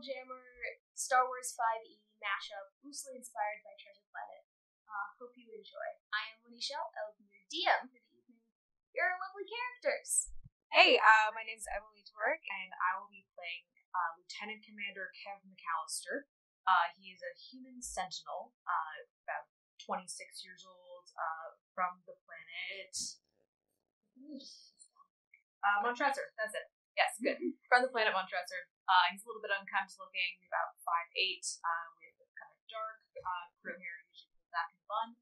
Spelljammer Star Wars 5e mashup, loosely inspired by Treasure Planet. Hope you enjoy. I am Linnie Schell, I'll be your DM for the evening. You're lovely characters. Hey, my name is Tworek, and I will be playing Lieutenant Commander Kev McAllister. He is a human sentinel, about 26 years old, from the planet Montresor. That's it. Yes, good. From the planet Montresor. He's a little bit unkempt looking, about 5'8", with kind of dark grim hair, usually pulled back in a bun.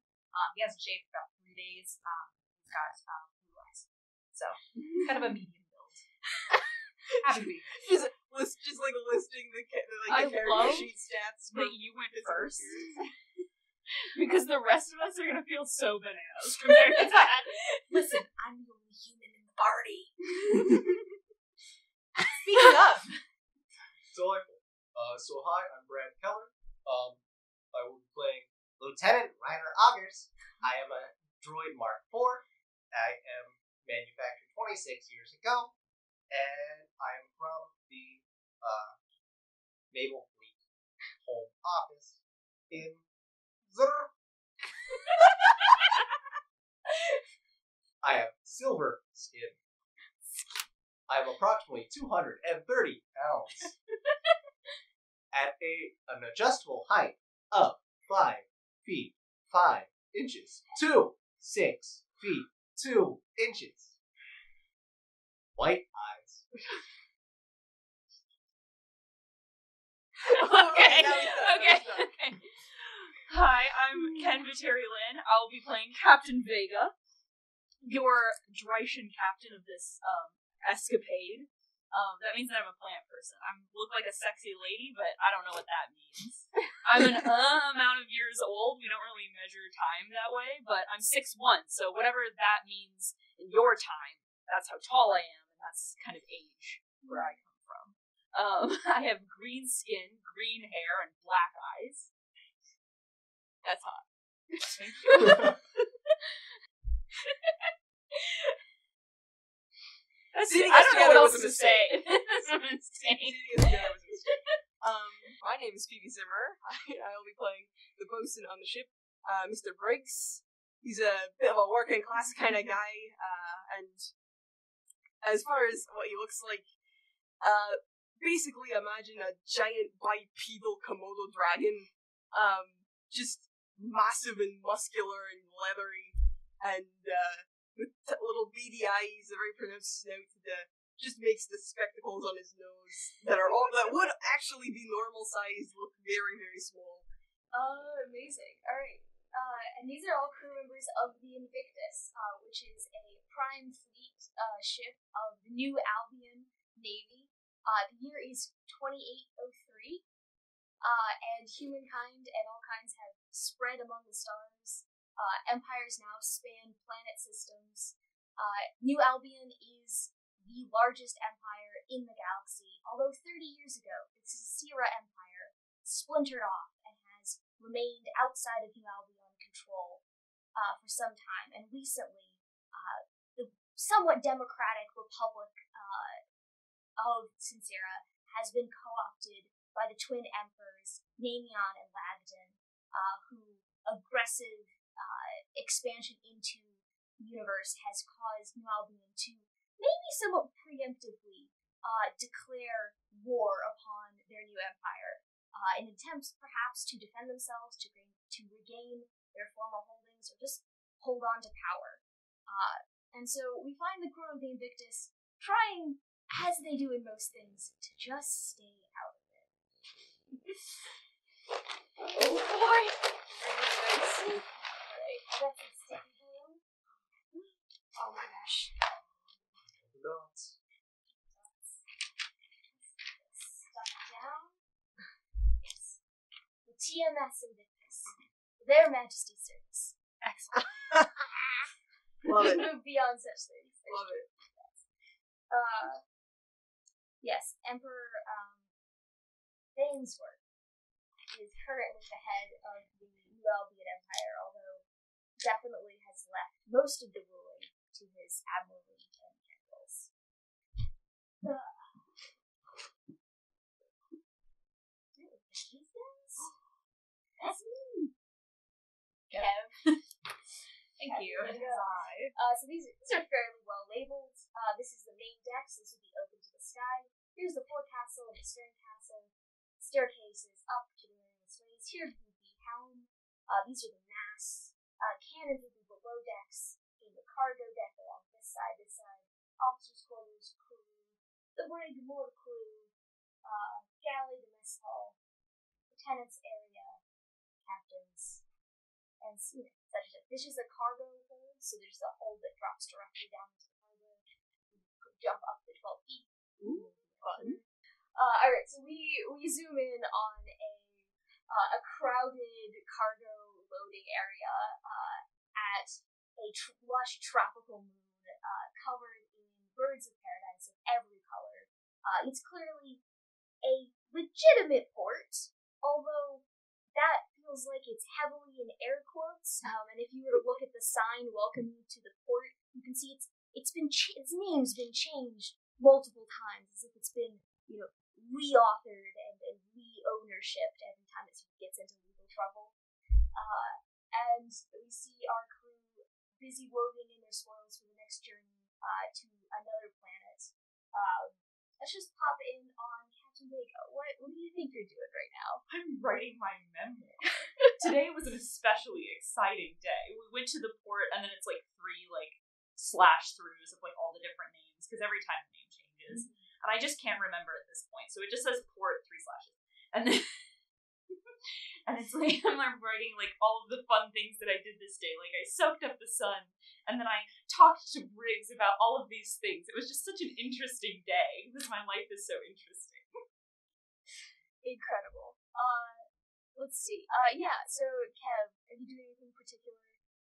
He hasn't shaved for about 3 days. He's got blue eyes. So, kind of a medium build. Happy to be here. Just like listing the I character sheet stats that you went first. Because the rest of us are gonna feel so bananas compared to that. Listen, I'm the only human in the party. Speaking of. Delightful. So hi, I'm Brad Keller. I will be playing Lieutenant Reiner Augers. I am a droid Mark IV. I am manufactured 26 years ago, and I am from the Naval Fleet Home Office in Zurr. I have silver skin. I am approximately 230 pounds at an adjustable height of 5 feet 5 inches to 6 feet 2 inches. White eyes. Okay. Hi, I'm Ken Viteri-Lynn. I'll be playing Captain Vega, your Drycian captain of this escapade. That means that I'm a plant person. I look like a sexy lady, but I don't know what that means. I'm an amount of years old. We don't really measure time that way, but I'm 6'1", so whatever that means in your time, that's how tall I am, and that's kind of age where I come from. I have green skin, green hair, and black eyes. That's hot. Thank you. I don't know what else to say. My name is Phoebe Zimmerer. I'll be playing the bosun on the ship, Mr. Briggs. He's a bit of a working class kind of guy, and as far as what he looks like, basically imagine a giant bipedal Komodo dragon, just massive and muscular and leathery, and with little beady eyes, a very pronounced snout that just makes the spectacles on his nose that would actually be normal size look very, very small. Amazing. Alright. And these are all crew members of the Invictus, which is a prime fleet ship of the New Albion Navy. The year is 2803, and humankind and all kinds have spread among the stars. Empires now span planet systems. New Albion is the largest empire in the galaxy, although 30 years ago, the Sierra Empire splintered off and has remained outside of New Albion control for some time, and recently, the somewhat democratic republic of Sincera has been co-opted by the twin emperors, Namion and Lagden, who aggressive expansion into the universe has caused New Albion to maybe somewhat preemptively declare war upon their new empire in attempts perhaps to defend themselves, to regain their former holdings, or just hold on to power. And so we find the crew of the Invictus trying, as they do in most things, to just stay out of it. Oh boy! Oh my gosh. Dots. Stuck down. Yes. The TMS Invictus. Their Majesty's service. Excellent. Love it. Move beyond such things. Love it. Yes, Emperor Thainsworth is currently the head of the New Albion Empire, although definitely has left most of the ruling to his admiralty and generals. Kev. Thank you. So these are fairly well labeled. This is the main deck, so this would be open to the sky. Here's the forecastle and the stern castle. Staircases up to the various ways. Here would be the helm. These are the masts. Cannons would be below decks. In the cargo deck along this side. Officers' quarters, crew. The brig, more crew. Galley, the mess hall. Lieutenant's area. Captains. And seamen. This is a cargo hold, so there's a hold that drops directly down into the cargo. You could jump up to 12 feet. Ooh, fun. Alright, so we zoom in on a crowded cargo loading area at a lush tropical moon covered in birds of paradise of every color. It's clearly a legitimate port, although that feels like it's heavily in air quotes. And if you were to look at the sign welcoming you to the port, you can see its name's been changed multiple times, as if it's been, re-authored and re-ownershiped every time it sort of gets into legal trouble. And we see our crew busy loading in their spoils for the next journey to another planet. Let's just pop in on Captain Vega. What do you think you're doing right now? I'm writing my memoir. Today was an especially exciting day. We went to the port, and then it's like 3 slash throughs of all the different names, because every time the name changes. Mm-hmm. And I just can't remember at this point. So it just says port 3 slashes. And then and it's I'm writing all of the fun things that I did this day. I soaked up the sun, and then I talked to Briggs about all of these things. It was just such an interesting day, because my life is so interesting. Incredible. Let's see. So Kev, are you doing anything particular?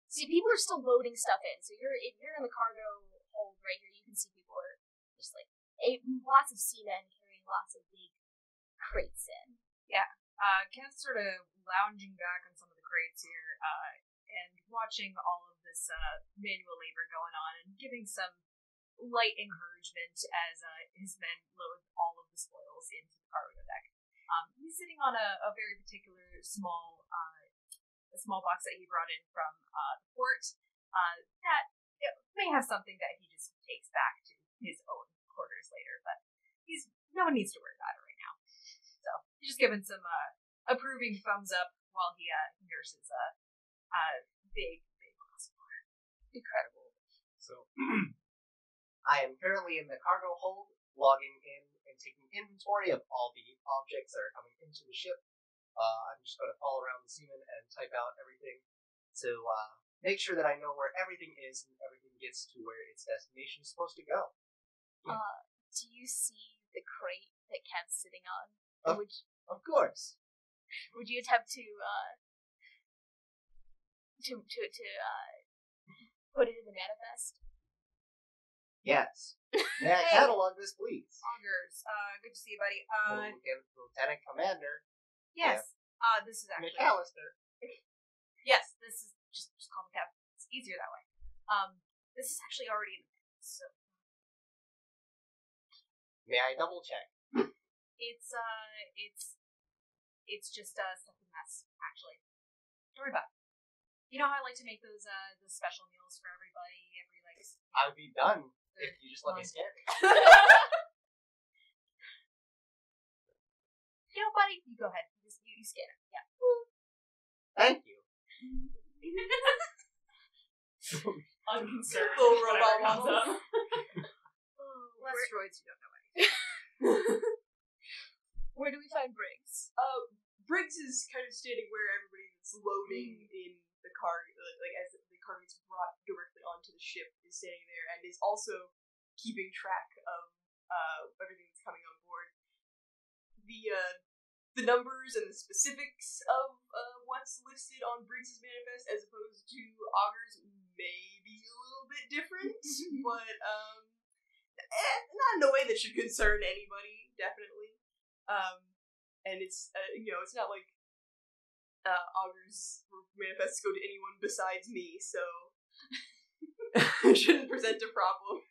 See, people are still loading stuff in. So if you're in the cargo hold right here, you can see people are just lots of seamen carrying lots of big crates in. Yeah. Kev's sort of lounging back on some of the crates here, and watching all of this manual labor going on, and giving some light encouragement as his men load all of the spoils into the cargo deck. He's sitting on a very particular small box that he brought in from the port that may have something that he just takes back to his own quarters later, but no one needs to worry about it right now. So he's just giving some approving thumbs up while he nurses a big glass of water. Incredible. So I am currently in the cargo hold, logging in and taking inventory of all the objects that are coming into the ship. I'm just going to follow around the seaman and type out everything to make sure that I know where everything is and everything gets to where its destination is supposed to go. Yeah. Do you see the crate that Kev's sitting on? Of course. Would you attempt to put it in the manifest? Yes. May I catalog this, please? Augers, good to see you, buddy. Lieutenant Commander. Yes. This is actually McAllister. Yes, this is just call me Kev. It's easier that way. This is actually already in the mix, so may I double check? It's just stuff in mess, actually. Don't worry about it. You know how I like to make those special meals for everybody every I would be done if you just let me scan it. You know, buddy, you go ahead. You scan it. Yeah. Thank you. Unconcerned. Little robot comes up. Less droids, you don't know anything. Where do we find Briggs? Briggs is kind of standing where everybody that's loading in the car, as the car gets brought directly onto the ship, is standing there and is also keeping track of everything that's coming on board. The numbers and the specifics of what's listed on Briggs' manifest as opposed to Augur's may be a little bit different, but not in a way that should concern anybody, definitely. And it's it's not like Augur's manifests go to anyone besides me, so it shouldn't present a problem.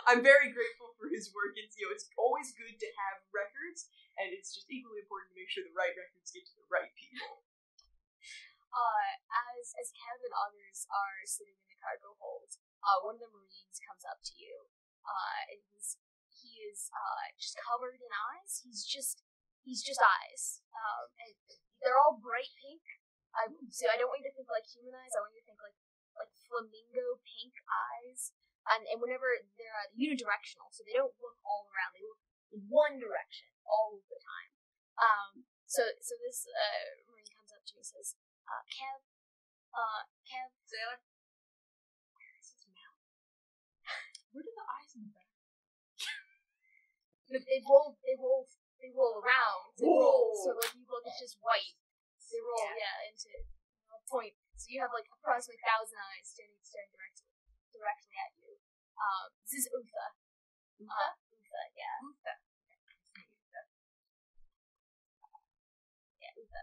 I'm very grateful for his work. It's always good to have records, and it's just equally important to make sure the right records get to the right people. As Kev and others are sitting in the cargo hold, one of the Marines comes up to you, and he is just covered in eyes. He's just eyes, and they're all bright pink. So I don't want you to think like human eyes. I want you to think like flamingo pink eyes, and whenever they're unidirectional, so they don't look all around. They look in one direction all of the time. So this Marine comes up to me and says, Kev, Sailor, where is his mouth? where do the eyes in the back? They roll around. They roll, so like you look, it's just white. They roll, into a point. So you have like approximately 1,000 eyes staring directly at you. This is Utha. Utha, yeah. Utha. Yeah, Utha.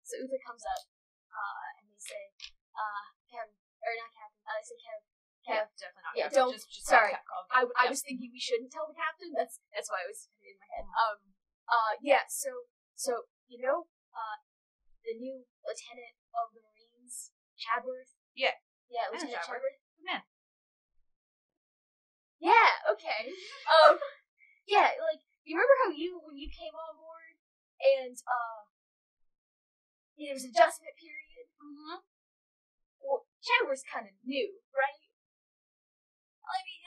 So Utha comes up, and they say, Kevin, or not Captain, they say Kev. Definitely not. Yeah, Captain. don't. Just sorry, I I was thinking we shouldn't tell the captain. That's why I was in my head. So you know, the new lieutenant of the Marines, Chadworth. Yeah, Lieutenant Chadworth. Chadworth. Good man. Yeah. Okay. Yeah. Like you remember how when you came on board and there was an adjustment period. Mm-hmm. Well, Chadworth's kind of new, right? I mean,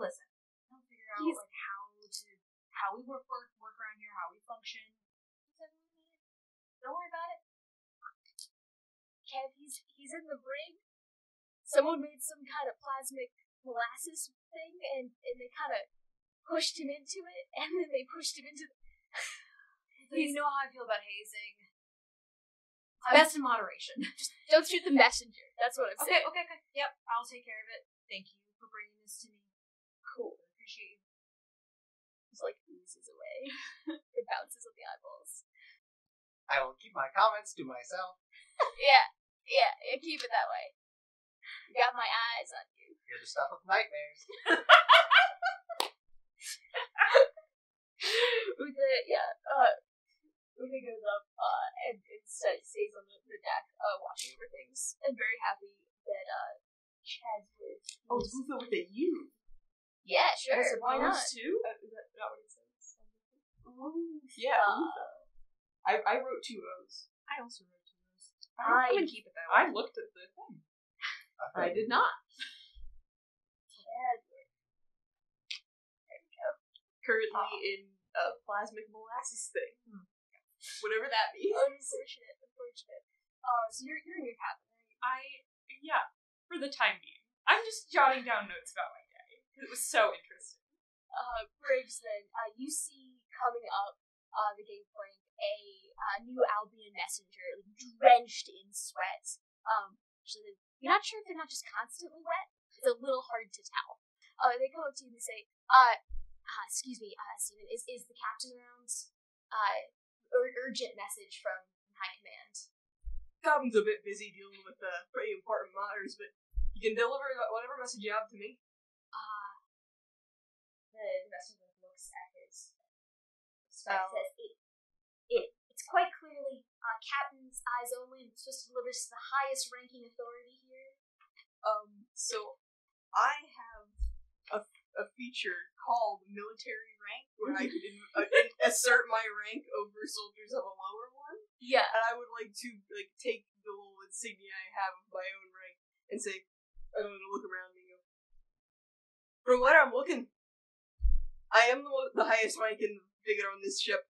listen. He'll figure out like how we work around here, how we function. Don't worry about it. Kev, he's in the brig. Someone made some kind of plasmic molasses thing, and they kind of pushed him into it, and then they pushed him into. You know how I feel about hazing. Best in moderation. Just don't shoot the messenger. That's what I'm saying. Okay. Yep, I'll take care of it. Thank you for bringing this to me. Cool. I appreciate you. Just like oozes away. It bounces on the eyeballs. I will keep my comments to myself. Yeah, keep it that way. You got my eyes on you. You're the stuff of nightmares. Utha goes up and stays on the deck, watching over things, and very happy that Chadworth. Oh, it's Utha with a U. Yeah, sure. Why not? Too? Is that not what it says? Yeah, Utha. I wrote 2 O's. I also wrote 2 O's. I would keep it that way. I looked at the thing. I did not. Chadworth. There we go. Currently in a plasmic molasses thing. Whatever that means. Unfortunate. So you're in your cabin, right? For the time being. I'm just jotting down notes about my day. It was so interesting. Briggs, then, you see coming up the gangplank a new Albion messenger, drenched in sweat. So you're not sure if they're not just constantly wet. It's a little hard to tell. They come up to you and they say, excuse me, Steven, is the captain around? Urgent message from High Command. Captain's a bit busy dealing with pretty important matters, but you can deliver whatever message you have to me. The messenger looks at his spec, says, it's quite clearly captain's eyes only, and it's supposed to deliver to the highest ranking authority here. So I have a feature called military rank, where I can assert my rank over soldiers of a lower one. Yeah. And I would like to take the little insignia I have of my own rank and say, I don't know, to look around me. From what I'm looking, I am the highest ranking figure on this ship.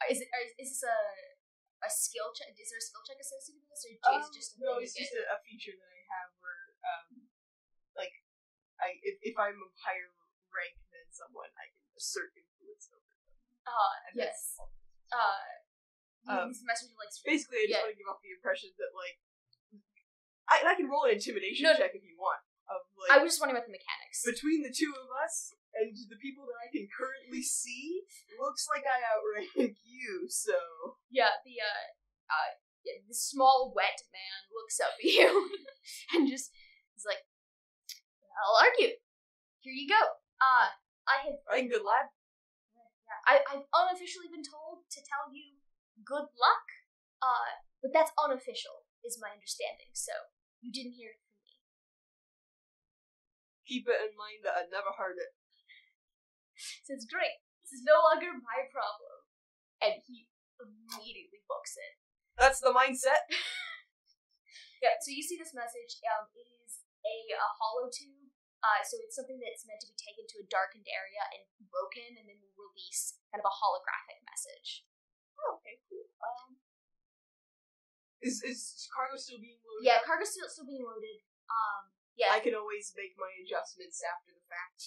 Is this a skill check? Is there a skill check associated with this, or is it just a no? thing It's just a feature that I have where, if I'm of higher rank than someone, I can assert influence over them. Yes. This messenger likes. Basically, I just want to give off the impression that I can roll an intimidation check if you want. I was just wondering about the mechanics. Between the two of us and the people that I can currently see, looks like I outrank you. So the small wet man looks up at you and just is like, "I'll argue. Here you go. I'm good lad. I've unofficially been told to tell you good luck, but that's unofficial, is my understanding, so you didn't hear it from me. Keep it in mind that I never heard it. So it's great. This is no longer my problem. And he immediately books it. That's the mindset. Yeah, so you see this message. It is a hollow tube. So it's something that's meant to be taken to a darkened area and broken, and then will release kind of a holographic message. Oh, okay, cool. Is cargo still being loaded? Yeah, cargo's still being loaded. Yeah. I can always make my adjustments after the fact.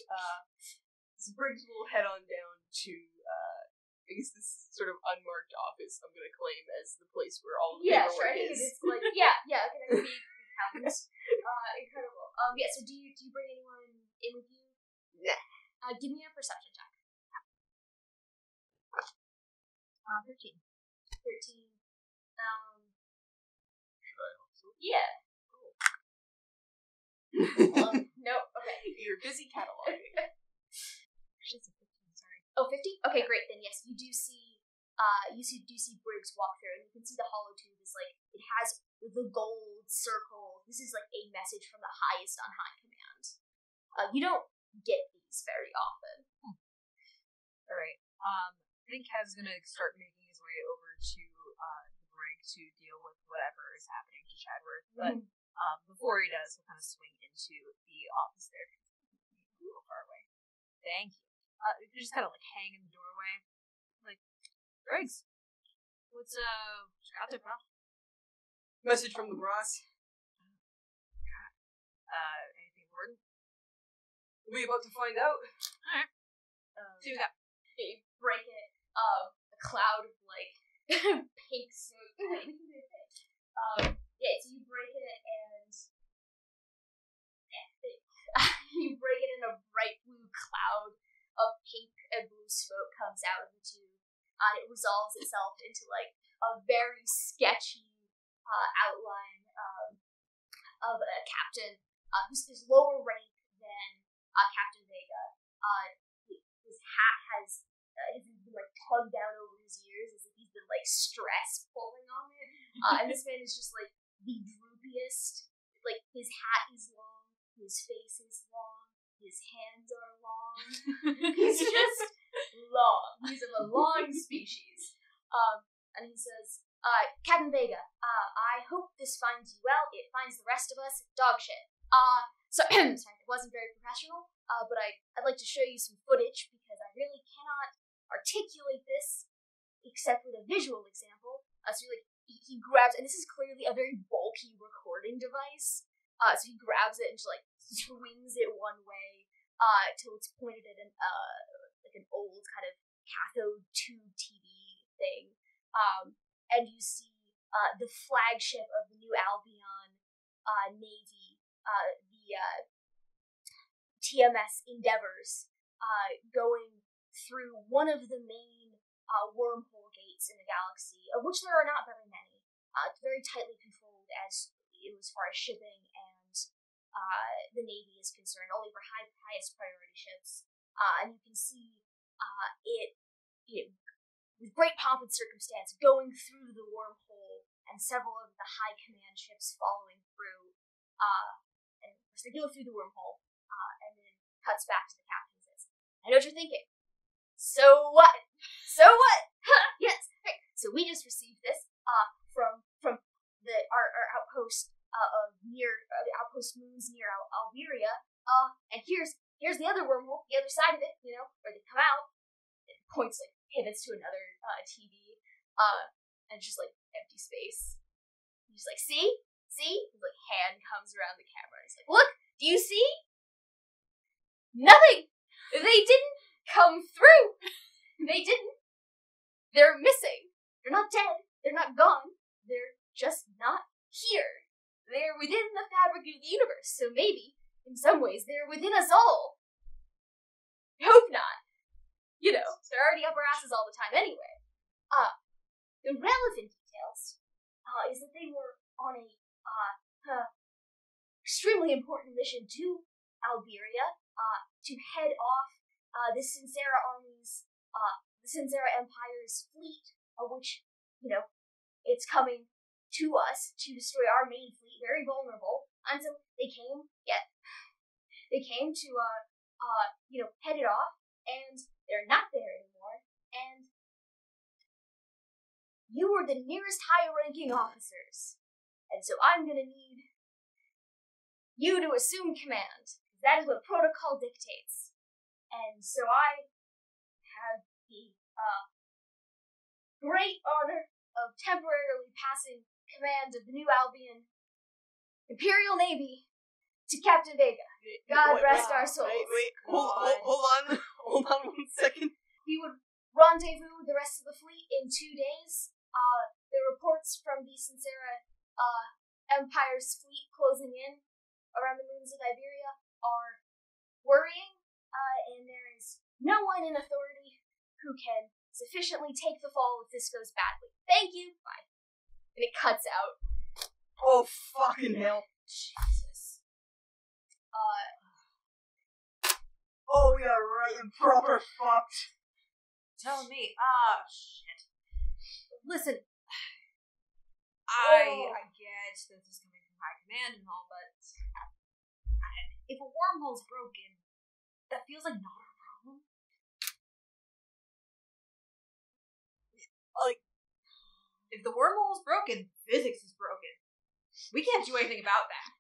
So Briggs will head on down to, I guess this sort of unmarked office I'm gonna claim as the place where all the paperwork is. It's like, okay, that would be counts. Incredible. Yeah, so do you bring anyone in with you? Nah. Give me a perception check. 13. 13. Should I also? Yeah. Nope, okay. You're busy cataloging. Actually, it's a 15, sorry. Oh, 50? Okay, great. Then yes, you do see Briggs walk through, and you can see the hollow tube is like, it has the gold circle. This is like a message from the highest on high command. You don't get these very often. Alright. I think Kev's gonna start making his way over to the brig to deal with whatever is happening to Chadworth, but before he does, he'll kind of swing into the office there. A little far away. Thank you. You just kind of like hang in the doorway. Like, Briggs, what's got there, pal? Message from the boss. Anything important? We're about to find out. Alright. See what we got. You break it. A cloud of like pink smoke. Yeah, so you break it and you break it, and a bright blue cloud of pink and blue smoke comes out of the tube. And it resolves itself into like a very sketchy outline of a captain who's lower rank than Captain Vega. His hat has been like tugged down over his ears as if he's been like stress pulling on it. And this man is just like the droopiest. Like, his hat is long, his face is long, his hands are long. He's just long. He's of a long species. And he says, Captain Vega, I hope this finds you well. It finds the rest of us dog shit. Sorry, it wasn't very professional, but I'd like to show you some footage because I really cannot articulate this except with a visual example. So he grabs, and this is clearly a very bulky recording device. So he grabs it and just like swings it one way till it's pointed at an old kind of cathode tube TV thing. And you see the flagship of the New Albion Navy, the TMS Endeavors, going through one of the main wormhole gates in the galaxy, of which there are not very many. It's very tightly controlled as far as shipping and the Navy is concerned, only for highest priority ships. And you can see it with great pomp and circumstance, going through the wormhole, and several of the high command ships following through. And of course, they go through the wormhole, and then cuts back to the captain and says, I know what you're thinking. So what? So what? Yes. Hey. So we just received this from our outpost outpost moons near Alberia. And here's the other wormhole, the other side of it, where they come out. It points, like, pivots to another TV, and just like empty space. He's like, see? His like hand comes around the camera. He's like, look, do you see? Nothing. They didn't come through. They didn't. They're missing. They're not dead. They're not gone. They're just not here. They're within the fabric of the universe. So maybe, in some ways, they're within us all. I hope not. They're already up our asses all the time anyway. The relevant details is that they were on a extremely important mission to Alberia to head off the Sincera army's the Sincera Empire's fleet, of which, it's coming to us to destroy our main fleet, very vulnerable, until they came to, head it off, and they're not there anymore, and you were the nearest high-ranking officers, and so I'm gonna need you to assume command. That is what protocol dictates. And so I have the great honor of temporarily passing command of the New Albion Imperial Navy to Captain Vega. God rest our souls. Wait, hold on 1 second. We would rendezvous the rest of the fleet in 2 days. The reports from the Sincera Empire's fleet closing in around the moons of Iberia are worrying, and there is no one in authority who can sufficiently take the fall if this goes badly. Thank you. Bye. And it cuts out. Oh, fucking hell. Jesus. Oh, you're right and proper fucked. Tell me. Shit. Listen. I get that this is coming from high command and all, but if a wormhole's broken, that feels like not our problem. Like, if the wormhole's broken, physics is broken. We can't do anything about that.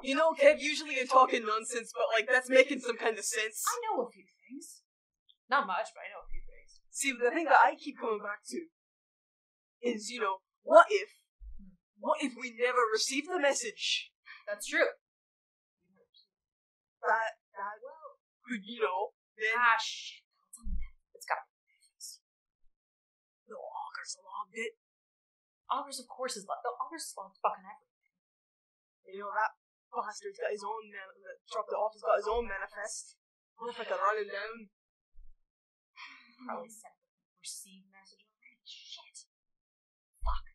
you know, Kev, usually you're talking nonsense, but, that's making some kind of sense. I know a few things. Not much, but I know a few things. See, the thing that I keep coming back to is, what if we never received the message? That's true. That could, then... Shit. It's gotta be fixed. No, Augur's logged it. Augur's, of course, is logged. Augur's logged fucking everything. That bastard's got his own, dropped it off, he's got his own manifest. What if I could run it down? Probably sent the received message already. Shit. Fuck.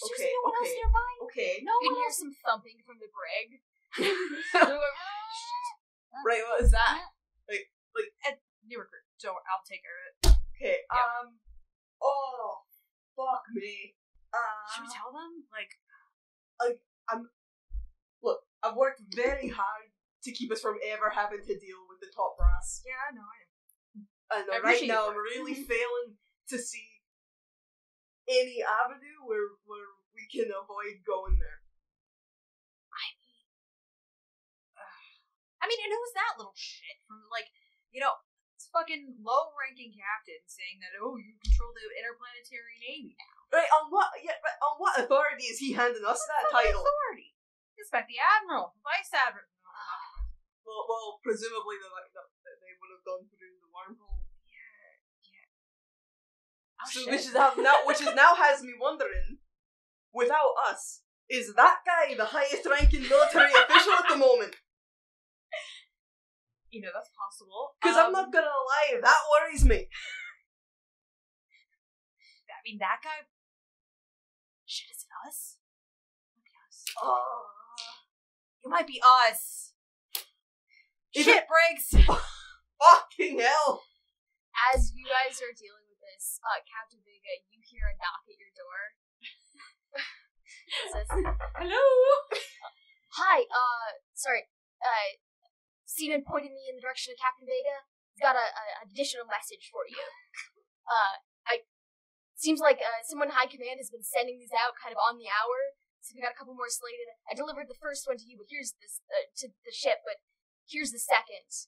Okay, no one else nearby? Okay. No You can one hear else. some thumping from the brig. Right, what is that? New recruit. Don't worry, I'll take care of it. Okay, Yeah. Oh, fuck me. Should we tell them? Look, I've worked very hard to keep us from ever having to deal with the top brass. Yeah, I know. And I right appreciate now, it. I'm really failing to see any avenue where we can avoid going there. I mean, and who's that little shit from, this fucking low-ranking captain saying that, you control the interplanetary navy now. Right, on what authority is he handing us that title? Authority. Expect the admiral, vice admiral. Well, presumably they would have gone through the wormhole. Yeah. So which now has me wondering, without us, is that guy the highest ranking military official at the moment? That's possible. Because I'm not gonna lie, that worries me. I mean, that guy. Shit, is it us? It might be us. Shit, Briggs! Fucking hell! As you guys are dealing with this, Captain Vega, you hear a knock at your door. It says, Hello? Hi, sorry, Steven pointed me in the direction of Captain Vega. He's got an additional message for you. Seems like someone in high command has been sending these out kind of on the hour, so we got a couple more slated. I delivered the first one to you, but here's this, to the ship, but here's the second.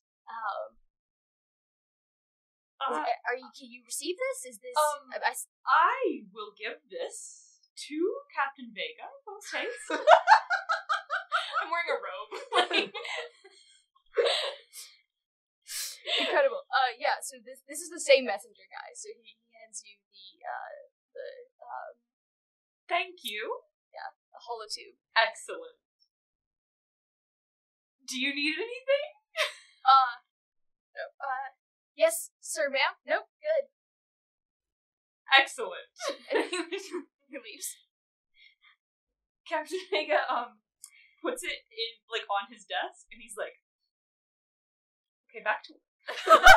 Can you receive this? Is this... I will give this to Captain Vega, post haste. I'm wearing a robe. Incredible. Yeah, so this is the same messenger guy, so he hands you the Thank you. a holotube. Excellent. Do you need anything? No. Yes, sir, ma'am. Nope, good. Excellent. And he leaves. Captain Vega puts it in on his desk, and he's like, "Okay, back to work." Incredible.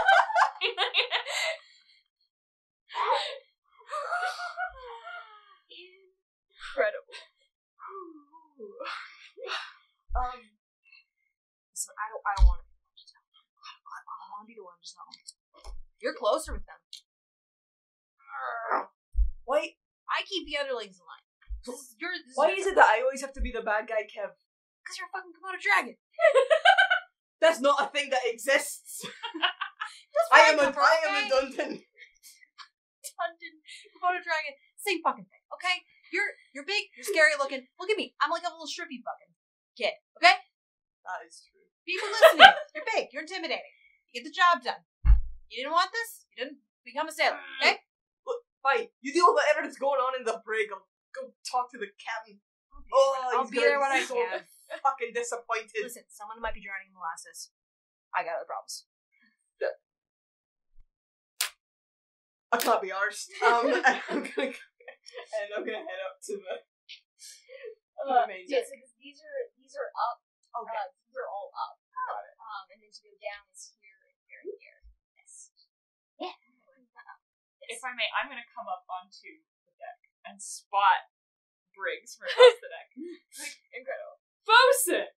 Listen, I don't want to be the one to tell them. I don't want to be the one to tell them. You're closer with them. Why? I keep the underlings in line. Why is it that I always have to be the bad guy, Kev? Because you're a fucking Komodo dragon. That's not a thing that exists. I am a Dundon. Dundon, Komodo dragon, same fucking thing. Okay, you're big, you're scary looking. Look at me, I'm like a little strippy fucking kid. Okay, That is true. people listen to you. You're big, you're intimidating. You get the job done. You didn't want this. You didn't become a sailor. Okay. Look, fine. You deal with whatever that's going on in the brig. I'll go talk to the captain. I'll be there when I so can. fucking disappointed. Listen, someone might be drowning in molasses. I got other problems. I can't be arsed. I'm gonna head up to the main Yeah, deck. so these are up. Okay. These are all up. Got it. And then to go down is here and here and here. Yes. Yeah. If I may, I'm going to come up onto the deck and spot Briggs from across the deck. Like, Incredible. Bosun!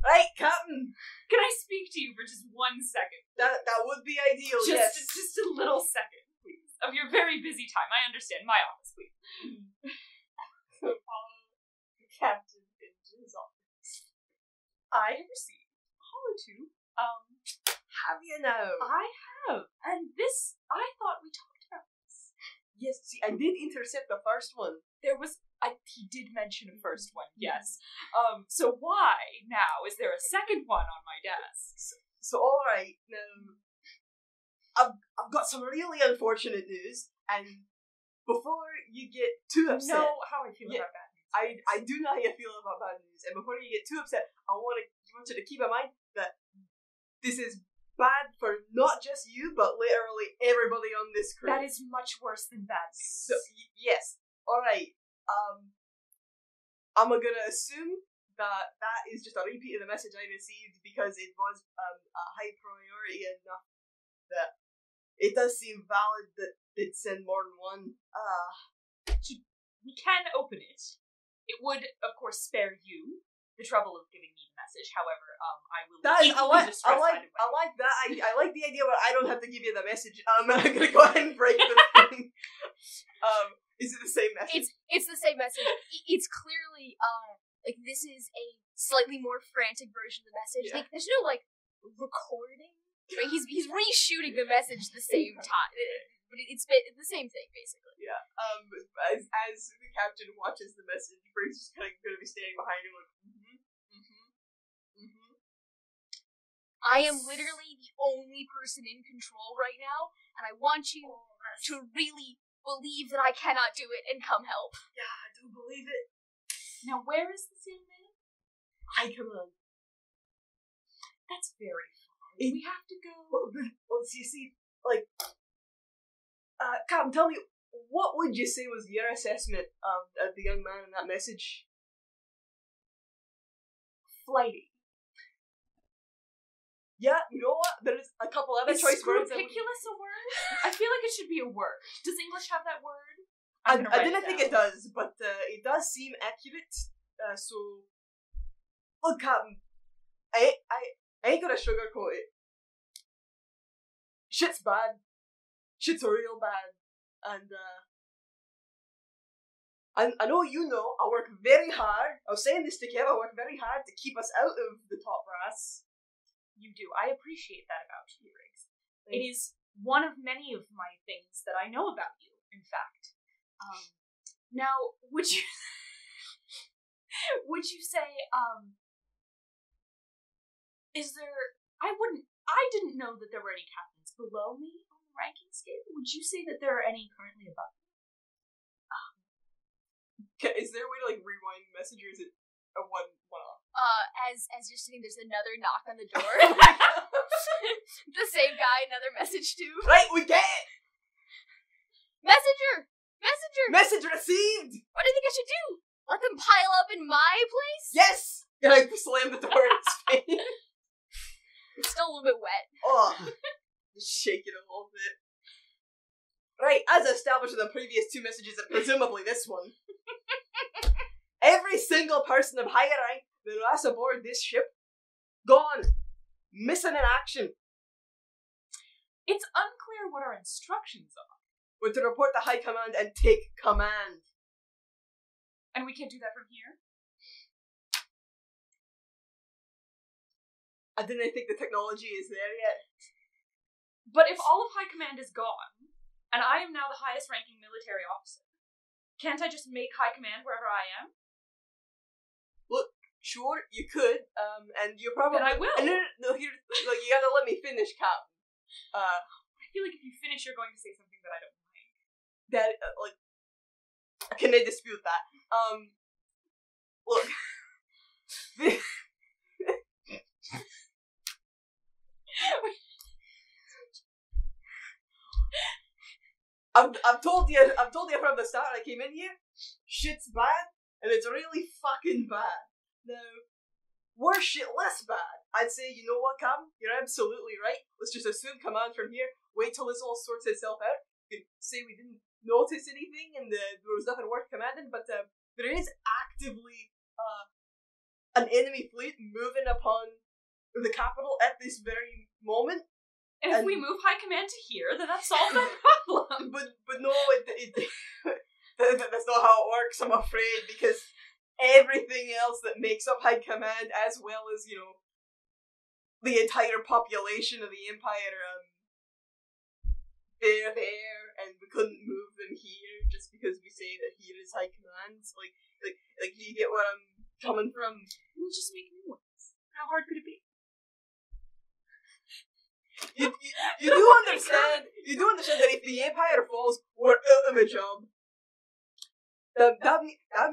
Right, Captain. Can I speak to you for just 1 second? That would be ideal. Yes. Just a little second, please. Of your very busy time. I understand. My office, please. Follow the captain into his office. I have received a holo-tube. Have you now? I have. And this, I thought we talked about this. Yes. See, I did intercept the first one. There was, he did mention a first one, yes. So why, now, is there a second one on my desk? So all right, now I've got some really unfortunate news, and before you get too You upset, know how I feel Yeah, about bad news. I do know how you feel about bad news, and before you get too upset, I want you to keep in mind that this is bad for not just you, but literally everybody on this crew. That is much worse than bad news. So yes, all right. I'm gonna assume that is just a repeat of the message I received because it was a high priority enough that it does seem valid that they'd send more than one. We can open it. It would, of course, spare you the trouble of giving me the message. However, I will That is, I equally like distressed either way. I like that. I like the idea, but I don't have to give you the message. I'm gonna go ahead and break the thing. Is it the same message? It's the same message. It's clearly like this is a slightly more frantic version of the message. Yeah. Like there's no like recording. Right? He's reshooting the message the same time, but it's the same thing basically. Yeah. As the captain watches the message, Briggs is kind of going to be standing behind him like, I am literally the only person in control right now, and I want you to really believe that I cannot do it and come help. Yeah, I do believe it. Now, where is this young man? I come on. That's very far. We have to go. Well, you see, like, Captain, tell me, what would you say was your assessment of the young man in that message? Flighty. Yeah, you know what? There's a couple other Is choice words. scrupiculous a word? I feel like it should be a word. Does English have that word? I didn't think it does, but it does seem accurate. So, look, Captain, I ain't gonna sugarcoat it. Shit's bad. Shit's real bad, and I know you know. I work very hard. I was saying this to Kev. I work very hard to keep us out of the top brass. You do. I appreciate that about you, Riggs. It is one of many of my things that I know about you, in fact. Now, would you say, is there, I didn't know that there were any captains below me on the ranking scale. Would you say that there are any currently above me? Is there a way to like rewind the message, or is it a one off? As you're sitting, there's another knock on the door. The same guy, another message too. Right, we get it! Messenger! Message received! What do you think I should do? Let them pile up in my place? Yes! And I slam the door in his face. It's still still a little bit wet. Oh, just shake it a little bit. Right, as established in the previous 2 messages, and presumably this one, every single person of higher rank that was aboard this ship, gone, missing in action. It's unclear what our instructions are. We're to report to High Command and take command. And we can't do that from here? I didn't think the technology is there yet. But if all of High Command is gone, and I am now the highest ranking military officer, can't I just make High Command wherever I am? Look, sure, you could, and you're probably... Then I will! No, here, like, you gotta let me finish, Cap. I feel like if you finish, you're going to say something that I don't like. That, like... Can I dispute that? Look... I've told you from the start I came in here, shit's bad, and it's really fucking bad. Now, worse shit less bad. I'd say, you know what, Cam? You're absolutely right. Let's just assume command from here, wait till this all sorts itself out. You can say we didn't notice anything and there was nothing worth commanding, but there is actively an enemy fleet moving upon the capital at this very moment. And if we move High Command to here, then that solves that problem. But no, that's not how it works, I'm afraid, because everything else that makes up High Command, as well as, you know, the entire population of the Empire, they're there, and we couldn't move them here just because we say that here is High Command. Like, do you get where I'm coming from? We'll just make new ones. How hard could it be? You do understand that if the Empire falls, we're out of a job. That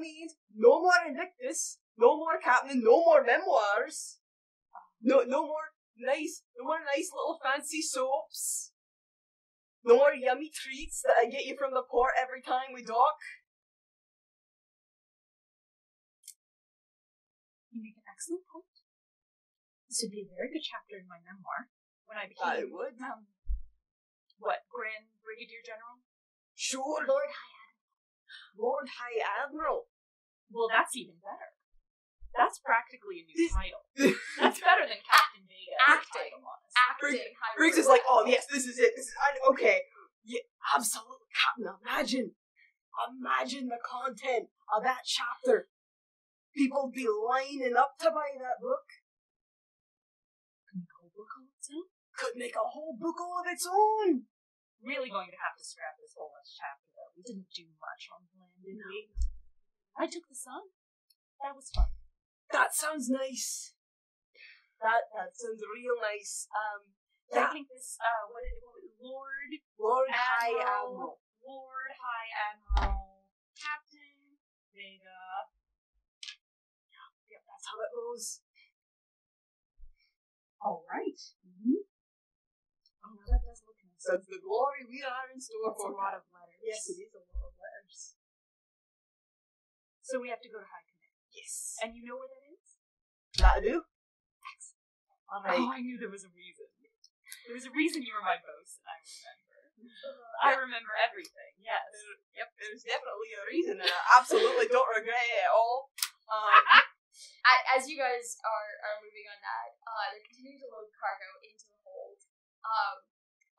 means no more Invictus, no more Captain, no more memoirs, no more nice little fancy soaps, no more yummy treats that I get you from the port every time we dock. You make an excellent point. This would be a very good chapter in my memoir. When I became, Grand Brigadier General? Sure. Lord High Admiral. Well, that's even better. That's practically a new title. That's better than Captain Vega. Acting High Briggs is like, oh yes, this is it. Okay. Yeah, absolutely, Captain. Imagine the content of that chapter. People be lining up to buy that book. Could make a whole book all of its own. Really going to have to scrap this whole last chapter, though. We didn't do much on the land, did we? I took the sun. That was fun. That sounds nice. That sounds real nice. I think this, Lord High Admiral, Captain Vega. Yep, that's how it goes. All right. Mm-hmm. Oh, that does look nice. That's the glory we are in store for. That's a lot of letters. Yes, it is a lot of letters. So we have to go to High Command. Yes. And you know where that is? That I do. Excellent. All right. Oh, I knew there was a reason. There was a reason you were my boss, and I remember. I remember everything. Yes. Yep. There's definitely a reason, and I absolutely don't regret it at all. As you guys are moving on that, they're continuing to load cargo into the hold.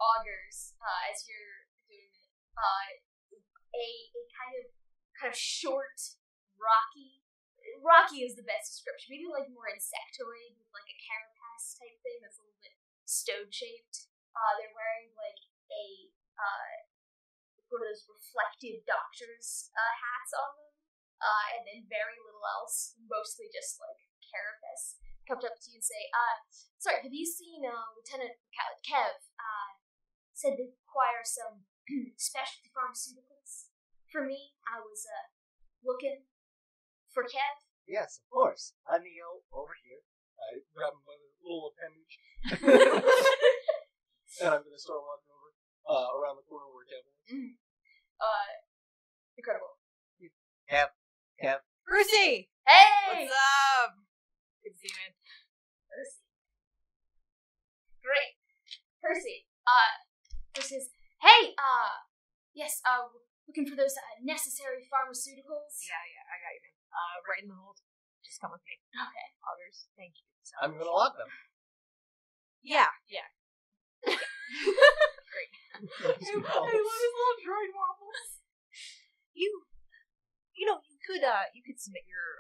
Augers, as you're doing it, a kind of short, rocky is the best description. Maybe like more insectoid with like a carapace type thing that's a little bit stone shaped. They're wearing like a one of those reflective doctor's hats on them. And then very little else, mostly just like carapace. Comes up to you and say, sorry, have you seen Lieutenant Kev? Said they require some specialty pharmaceuticals. For me, I was looking for Kev. Yes, of course. Let me go over here. I grab my little appendage. And I'm going to start walking over around the corner where Kev was. Incredible. Kev. Percy! Hey! What's up? Good to see you, man. Percy. Great. Percy. Percy says, hey, yes, looking for those necessary pharmaceuticals. Yeah, I got you, man. Right in the hold. Just come with me. Okay. Others, thank you. So I'm gonna lock them. Yeah. Great. I love his little droid waffles. You know, you could submit your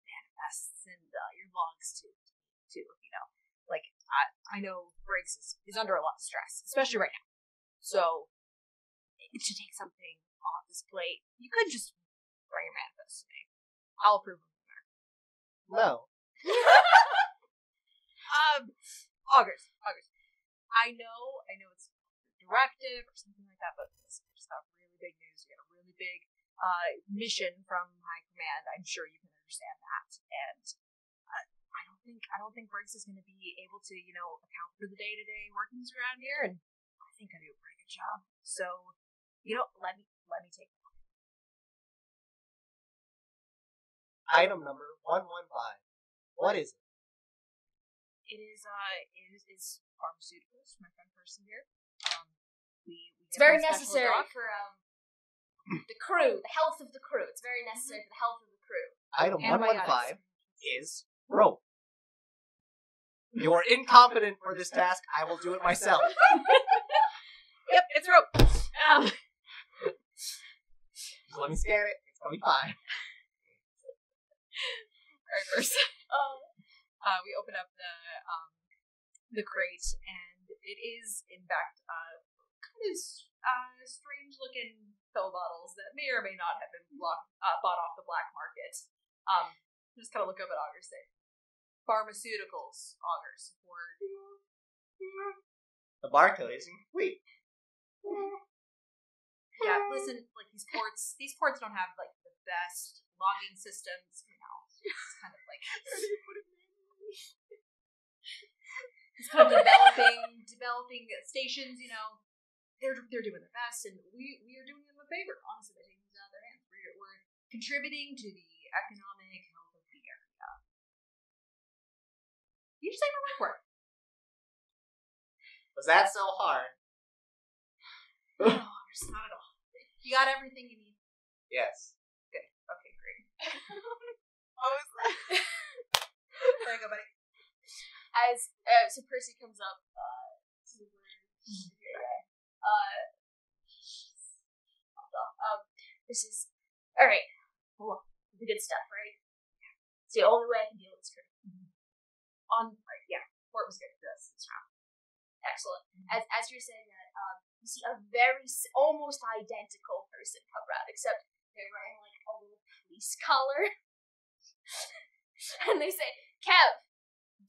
manifests and your logs to, you know, like I know Briggs is under a lot of stress, especially right now. So it should take something off his plate. You could just bring your manifests to me. I'll approve of them there. No. August. I know it's directive or something like that, but listen, I just got really big news. We got a really big mission from High Command. I'm sure you can understand that, and I don't think Briggs is going to be able to, you know, account for the day-to-day workings around here, and I think I do a pretty good job. So, you know, let me take it. Item number 115. What is it? It is pharmaceuticals. My friend Percy here. It's very necessary for the crew, the health of the crew. It's very necessary for the health of the crew. Item Antibiotics. 115 is rope. You're incompetent for this task. I will do it myself. Yep, it's rope. Just let me scan it. It's gonna be fine. Alright, first. We open up the crate, and it is, in fact, kind of strange-looking pill bottles that may or may not have been bought off the black market. Just kind of look up at Augers, say, pharmaceuticals, Augers, for... The barcode is incomplete. Yeah, listen, like, these ports don't have, like, the best logging systems, you know. It's kind of like... It's kind of developing stations, you know. They're doing their best, and we are doing them a favor, honestly, by taking these out of their hands. We're contributing to the economic health of the area. You just take my word for it. Was that so hard? No, just not at all. You got everything you need. Yes. Good. Okay, great. There you go, buddy. As so Percy comes up to this is alright. The good stuff, right? It's the only way I can deal with this crew. Port was good for us this round. Excellent. As you're saying that, you see a very almost identical person come around, except they're wearing like a little police collar, and they say, "Kev,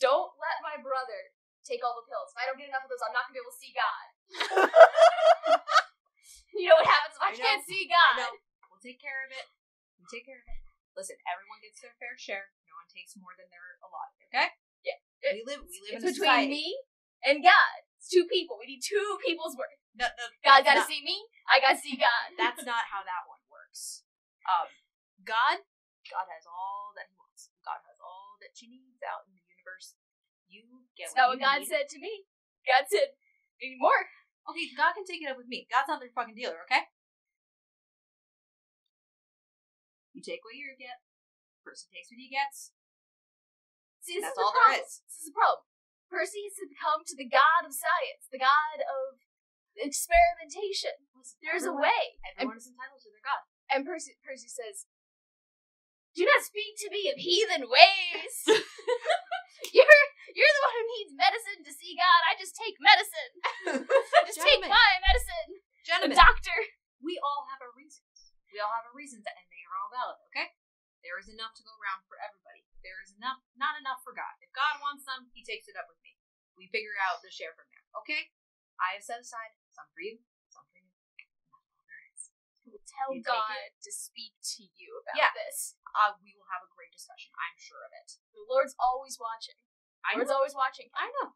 don't let my brother take all the pills. If I don't get enough of those, I'm not gonna be able to see God." You know what happens if I can't see God? I know. We'll take care of it. Listen, everyone gets their fair share. No one takes more than they're allotted. Okay? Yeah. We live It's in a between society. me and God. It's two people. We need two people's worth. No, God gotta see me. I gotta see God. That's not how that one works. God has all that he wants. God has all that she needs out in the universe. You get That's not what what God you need. said to me. God said, "Need more." Okay, God can take it up with me. God's not their fucking dealer, okay? You take what you get. Person takes what he gets. See, this That's is the all there problem. is. This is the problem. Percy has succumbed to the god of science, the god of experimentation. There's a way. Everyone is entitled to their God. And Percy says, "Do not speak to me of heathen ways. You're the one who needs medicine to see God. I just take medicine. Just take Gentlemen. my medicine. Gentlemen, The doctor." we all have our reasons. And they are all valid, okay? There is enough to go around for everybody. There is not enough for God. If God wants some, he takes it up with me. We figure out the share from there, okay? I have set aside some for you, some for you. And that's all there is. Tell You take God to speak to you about this. We will have a great discussion. I'm sure of it. The Lord's always watching. Lord's always watching. I know.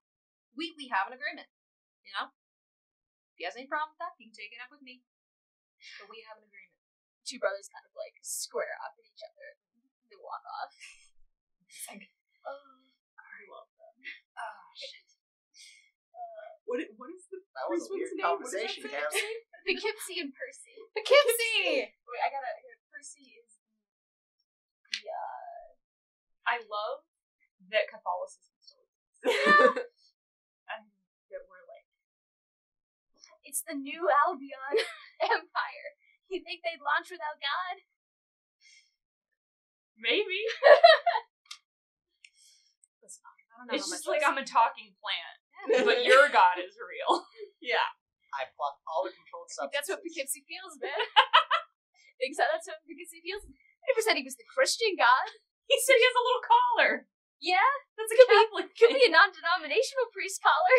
We have an agreement. You know? If he has any problem with that, he can take it up with me. But we have an agreement. Two brothers kind of like square up at each other. They walk off. It's like, Oh, I love them. oh, shit. What is the That was a priest weird one's name? What is that conversation, thing? Caroline. Poughkeepsie and Percy. Poughkeepsie! Wait, I gotta. Percy is the I love that Catholicism still exists. And that we're like, it's the new Albion Empire. You think they'd launch without God? maybe. Listen, I don't know It's how just much like I'm a talking plant. But your God is real. Yeah. I pluck all the controlled Like, that's what substances. Poughkeepsie feels, man. Think so? That's what Poughkeepsie feels. He never said he was the Christian God. He said he has a little collar. Yeah, That's a could Catholic be thing. a non-denominational priest collar.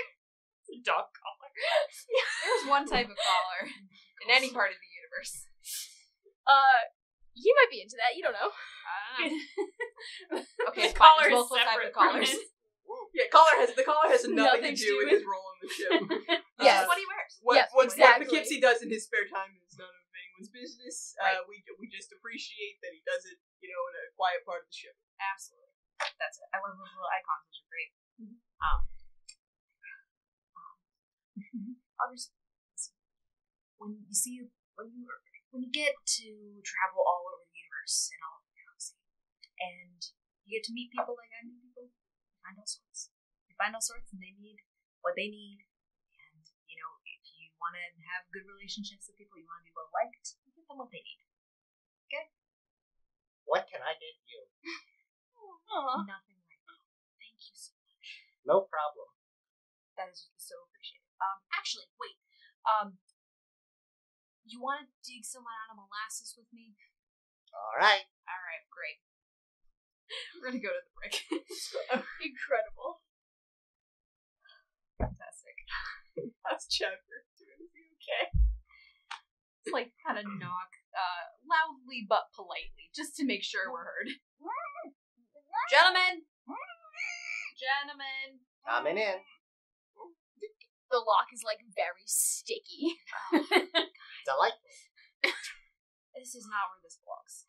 It's a dog collar. There's one type of collar in any part of the universe. You might be into that. You don't know. I don't know. Okay, The fine. collar There's is multiple types separate of collars. from it. Yeah, the collar has nothing to do with his role on the ship. Yes. That's what he wears. What exactly. Poughkeepsie does in his spare time is none of anyone's business. Right. We just appreciate that he does it, in a quiet part of the ship. Absolutely. That's it. I love those little icons, which are great. Others, when you get to travel all over the universe and all over the galaxy, and you get to meet people like I meet people, you find all sorts. And they need what they need. And, if you want to have good relationships with people, you want to be well liked, you give them what they need. What can I get you? Aww. Nothing right now. Thank you so much. No problem. That is so appreciated. Actually, wait. You want to dig someone out of molasses with me? Alright. All right, great. We're gonna go to the brick. Incredible. Fantastic. How's Chadwick doing? Is he okay? It's like kind of knock, loudly but politely, just to make sure we're heard. Gentlemen, Coming in. The lock is like very sticky. Delightful. This is not where this belongs.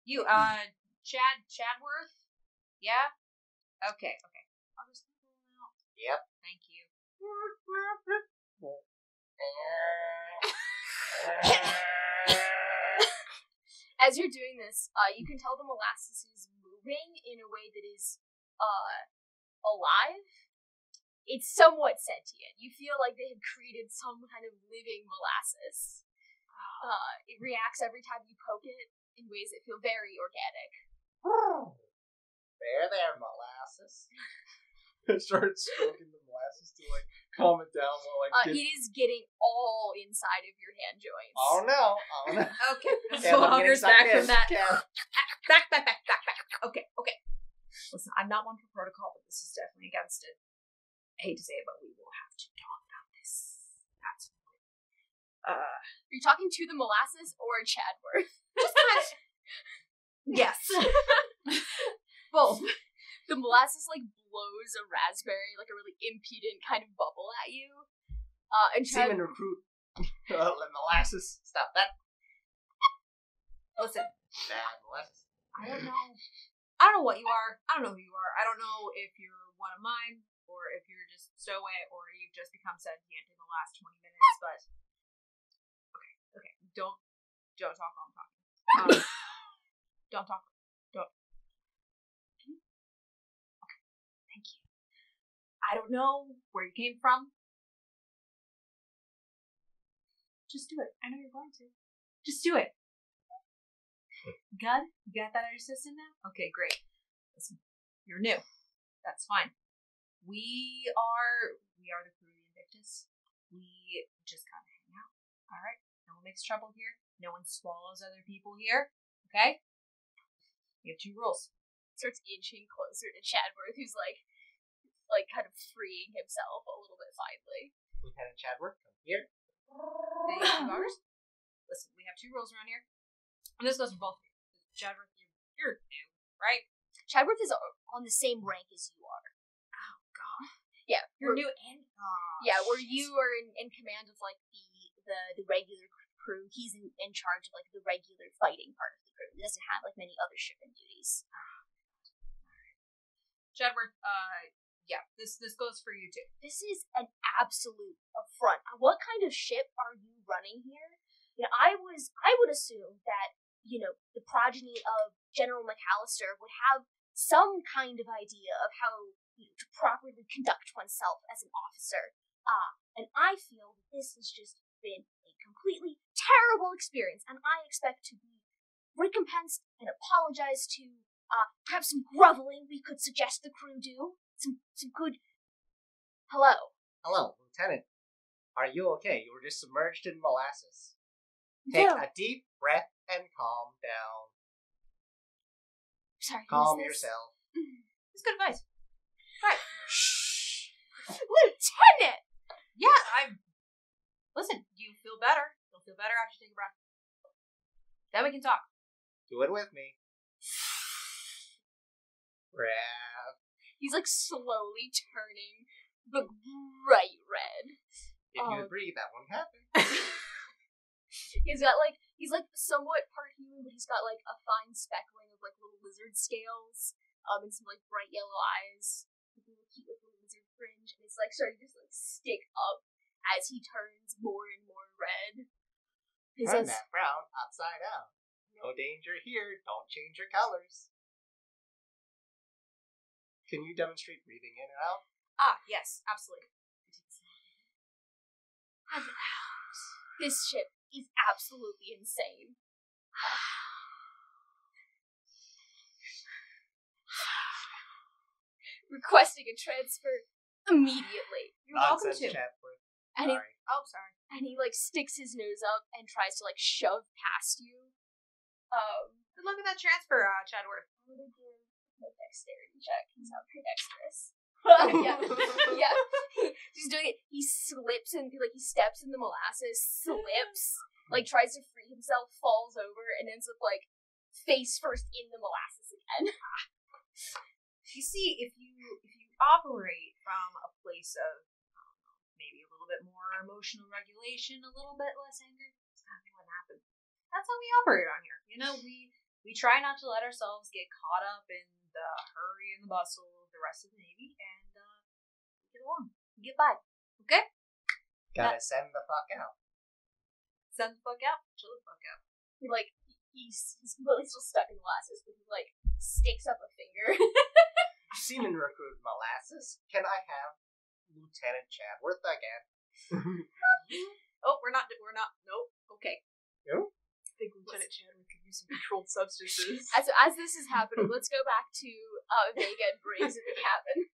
You, Chadworth? Yeah? Okay. I'll just pull it out. Yep. Thank you. As you're doing this, you can tell the molasses is moving in a way that is alive. It's somewhat sentient. You feel like they have created some kind of living molasses. It reacts every time you poke it in ways that feel very organic. There, molasses. I started stroking the molasses to calm it down while It is getting all inside of your hand joints. Oh no. Okay. Yeah, So I'm getting Auger's back sucked from in. that. Yeah. Back. Okay. Listen, I'm not one for protocol, but this is definitely against it. I hate to say it, but we will have to talk about this. That's Are you talking to the molasses or Chadworth? just kind of. Yes. Both. The molasses blows a raspberry, a really impudent kind of bubble at you. And Seaman recruit. Molasses. Stop that. Listen, Bad molasses. I don't know what you are. I don't know who you are. I don't know if you're one of mine, or if you're just stowaway, or you've just become sentient in the last 20 minutes, but... Okay. Don't talk while I'm talking. Don't talk. Don't. Okay. Thank you. I don't know where you came from. Just do it. I know you're going to. Just do it. Good? You got that out of your system now? Okay, great. Listen, you're new. That's fine. We are the crew of the Invictus. We just kind of hang out. Alright? No one makes trouble here. No one swallows other people here. Okay? We have 2 rules. starts inching closer to Chadworth, who's kind of freeing himself a little bit finally. Lieutenant Chadwick, come here. Thank you, Mars. Listen, we have 2 rules around here. And this goes for both of you. Chadworth, you're new, right? Chadworth is on the same rank as you are. Oh, God. Yeah. You're new and... Oh, yeah, where shit. you are in command of, the regular crew. He's in charge of, the regular fighting part of the crew. He doesn't have, many other shipping duties. Chadworth, Yeah, this goes for you too. This is an absolute affront. What kind of ship are you running here? You know, I would assume that, you know, the progeny of General McAllister would have some kind of idea of how, you know, to properly conduct oneself as an officer. And I feel that this has just been a completely terrible experience, and I expect to be recompensed and apologized to. Perhaps some groveling we could suggest the crew do. Some good. Hello. Hello, Lieutenant. Are you okay? You were just submerged in molasses. Take No. a deep breath and calm down. Sorry. Calm who's this? yourself. It's good advice. Shh. Lieutenant. Yeah, Listen, you feel better. You'll feel better after you take a breath. Then we can talk. Do it with me. Breath. He's like slowly turning the bright red. If you breathe, that won't happen. He's like somewhat part human, but he's got like a fine speckling of like little lizard scales, and some like bright yellow eyes, with a cute little lizard fringe, and it's like starting to just like stick up as he turns more and more red. He Turn says, that brown upside down. No danger here. Don't change your colors. Can you demonstrate breathing in and out? Yes, absolutely. "This ship is absolutely insane. Requesting a transfer immediately." You're welcome Nonsense, to. Chatworth. And he, Sorry. Oh, sorry. and he like sticks his nose up and tries to like shove past you. Good luck with that transfer, Chadworth. I'm gonna give him a dexterity check. He's not very dexterous. yeah. He's doing it. He slips and like he steps in the molasses, slips, like tries to free himself, falls over, and ends up like face first in the molasses again. You see, if you operate from a place of maybe a little bit more emotional regulation, a little bit less anger, that's kind of what happens. That's how we operate on here. You know, we try not to let ourselves get caught up in the hurry and the bustle of the rest of the Navy, and we get along. We get by. Okay? Gotta send the fuck out. Send the fuck out. Chill the fuck out. He's completely still stuck in molasses, but he like sticks up a finger. Seaman recruit molasses. Can I have Lieutenant Chadworth again? Oh, we're not. Nope. Okay. No? I think Lieutenant Chadwick could use some controlled substances. As this is happening, let's go back to Vega and Briggs in the cabin.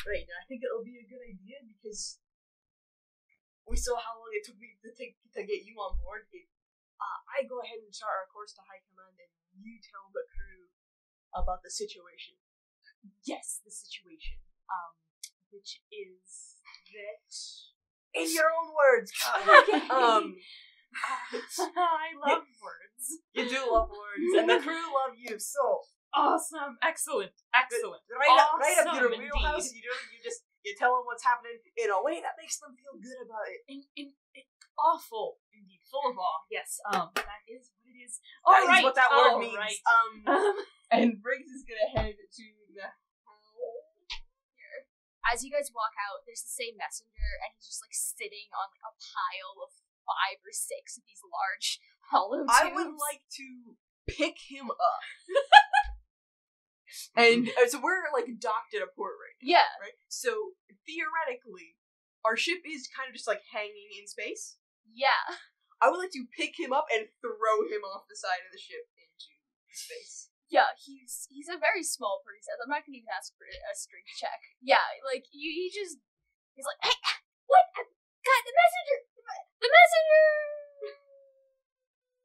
Right, I think it'll be a good idea because we saw how long it took me to get you on board. I go ahead and chart our course to High Command, and you tell the crew about the situation. Yes, the situation. Which is that. In your own words, Kyle. Okay. I love words. You do love words, and the crew love you. So Awesome. Excellent. Excellent. right up to Awesome, your indeed. wheelhouse. You tell them what's happening in a way that makes them feel good about it. Awful. Indeed. Full of awe. Yes. That is what it is. That is Alright. what that word means. Right. And Briggs is gonna head to the. As you guys walk out, there's the same messenger, and he's just like sitting on like a pile of 5 or 6 of these large hollow tubes. I would like to pick him up. And so we're like docked at a port right now, Yeah. right? So theoretically, our ship is kind of just like hanging in space. Yeah. I would like to pick him up and throw him off the side of the ship into space. Yeah, he's a very small princess. I'm not gonna even ask for a strength check. Yeah, like he's like, hey, what? God, the messenger! The messenger!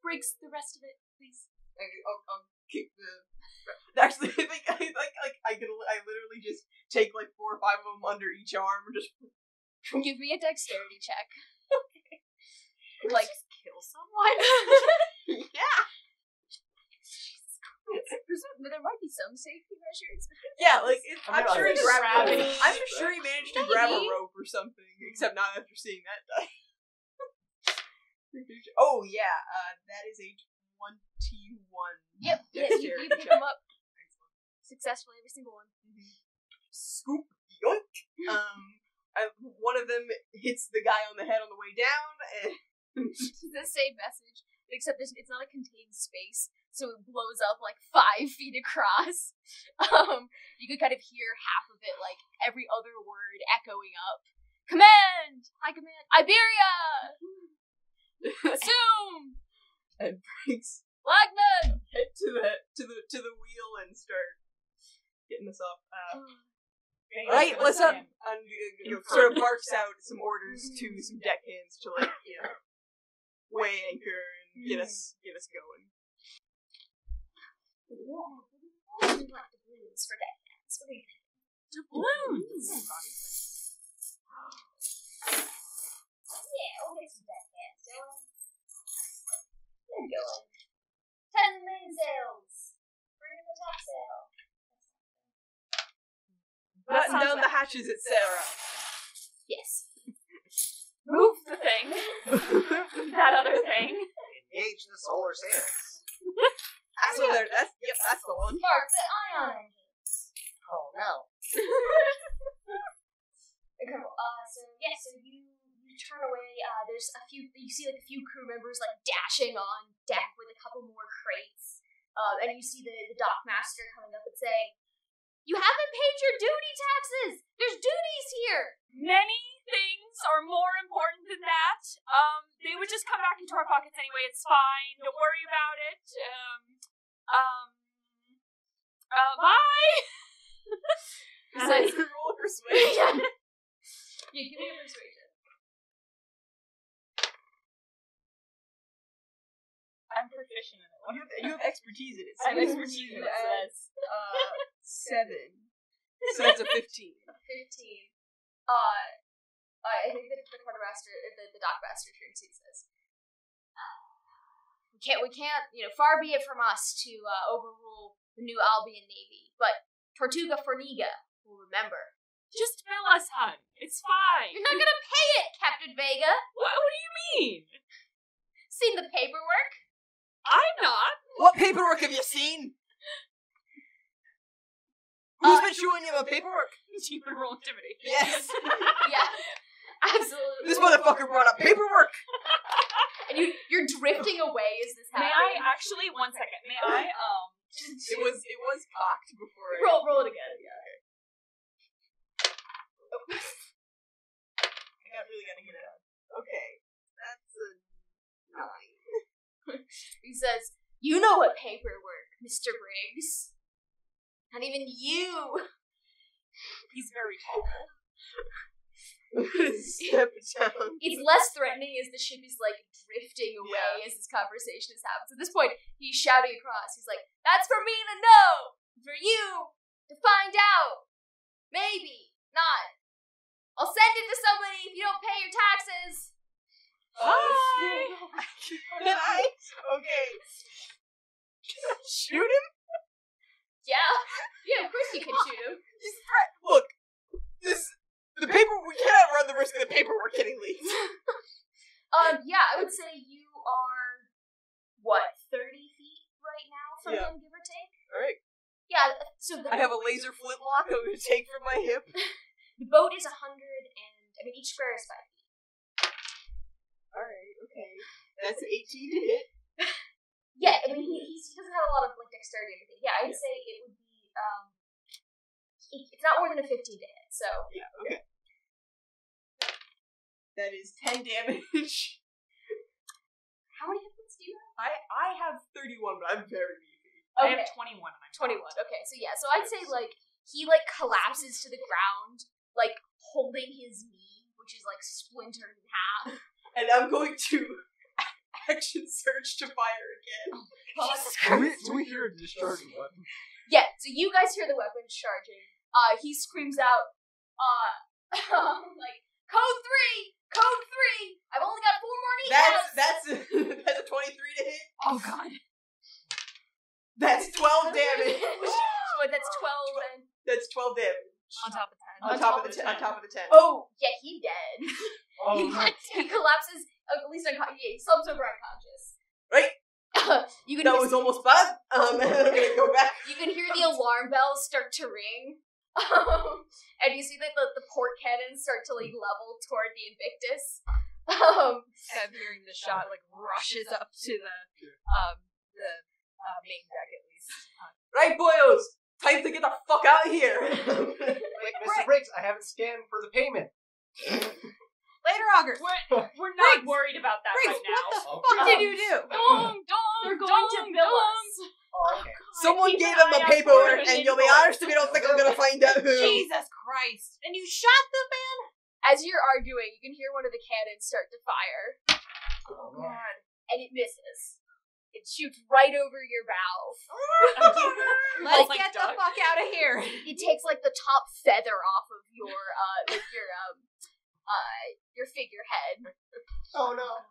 Briggs, the rest of it, please. I'll kick the. Actually, I literally just take like 4 or 5 of them under each arm and just. Give me a dexterity check. Like, just kill someone. Yeah. There might be some safety measures. Yeah, like I'm I'm sure he just grabbed. gravity. I'm sure he managed to grab a Maybe. rope or something, except not after seeing that die. Oh yeah, that is a 21. Yep, yeah, you Dexterity pick check. him up successfully, every single one. scoop, yoink. One of them hits the guy on the head on the way down, and It's the same message, except it's not a contained space, so it blows up like 5 feet across. You could kind of hear half of it, like every other word echoing up. Command! High command! Iberia! Assume! and brings Lagman! head to the wheel and start getting us off. Right, what's up? And sort of barks out some orders to some deckhands to weigh anchor and get us going. Doubloons for deckhands. What do you think? Doubloons! Yeah, we'll get some deckhands going. They're going. 10 mainsails! Bring in the topsail. Button down the hatches at Sarah. Yes. Move the thing. That other thing. Engage the solar sails. That's the one. Mark the ion engines. Oh no. Okay, so you turn away. There's a few. You see like a few crew members like dashing on deck with a couple more crates. And you see the dock master coming up and saying, "You haven't paid your duty taxes. There's duties here." Many things are more important than that. They would just come back into our pockets anyway. It's fine. Don't worry about it. Bye. Roll a persuasion. Yeah, give me a persuasion. I'm proficient in it. You have expertise in it. I have expertise in it. Yes. 7. So that's a 15. 15. I think that the quartermaster, the dockmaster turns to you and says, we can't, far be it from us to overrule the New Albion Navy, but Tortuga Forniga will remember. Just bill us, hun. It's fine. You're not gonna pay it, Captain Vega. What do you mean? Seen the paperwork? I'm not. What paperwork have you seen? Who's been showing you about paperwork? You can roll intimidate. Yes. Yeah, absolutely. This motherfucker brought up paperwork. And you're drifting away as this May happens. I actually? 1 second. May I? It was cocked before. Roll it again. Yeah. I really gotta get it out. Okay, that's a 9. He says, "You know what paperwork, Mr. Briggs. Not even you." He's very tall. Step down. It's less threatening as the ship is like drifting away as this conversation has happened. So at this point, he's shouting across. He's like, "That's for me to know, for you to find out. Maybe not. I'll send it to somebody if you don't pay your taxes." Bye. Okay. Shoot him? Yeah, of course you can shoot him. Look, the paper. We cannot run the risk of the paperwork getting leaked. Yeah, I would say you are, 30 feet right now from him, give or take? Alright. Yeah, so I have a laser flintlock I'm going to take from my hip. the boat is 100 and, each square is 5 feet. Alright, okay. That's 18 to hit. Yeah, I mean, he doesn't have a lot of, dexterity or anything. Yeah, I'd say it would be, it's not more than a 15 to hit, so. Yeah, okay. That is 10 damage. How many hit points do you have? I have 31, but I'm very beefy. I have 21 and I'm 21, okay, so yeah, so I'd say, he, collapses to the ground, holding his knee, which is, splintered in half. And I'm going to action surge to fire again. Do we hear a discharging weapon? Yeah, so you guys hear the weapon charging. He screams out, "Code 3! Code 3! I've only got 4 more kneecaps!" That's a 23 to hit. Oh god. That's 12 damage. Wait, that's 12 and... That's 12 damage. On top of 10. On top of the 10. Oh, yeah, he dead. Oh, he collapses, at least he slumps over unconscious. Right? You can That was almost bad. I'm gonna go back. You can hear the alarm bells start to ring. And you see that the port cannons start to like level toward the Invictus. Kev, hearing the shot, like rushes up to the main deck at least. Right, boyos! Time to get the fuck out of here! Wait, Mr. Briggs, I haven't scanned for the payment. Later, August. We're not worried about that Briggs, right now. what did you do? They're going to bill us. Oh, okay. Someone keep gave an them the eye out for paperwork, an and you'll be invoice. honest if you don't think I'm gonna find out who. Jesus Christ! And you shot the man? As you're arguing, you can hear one of the cannons start to fire, Oh God! and it misses. It shoots right over your bow. Let's Like get the duck. fuck out of here! It takes like the top feather off of your your figurehead. Oh no.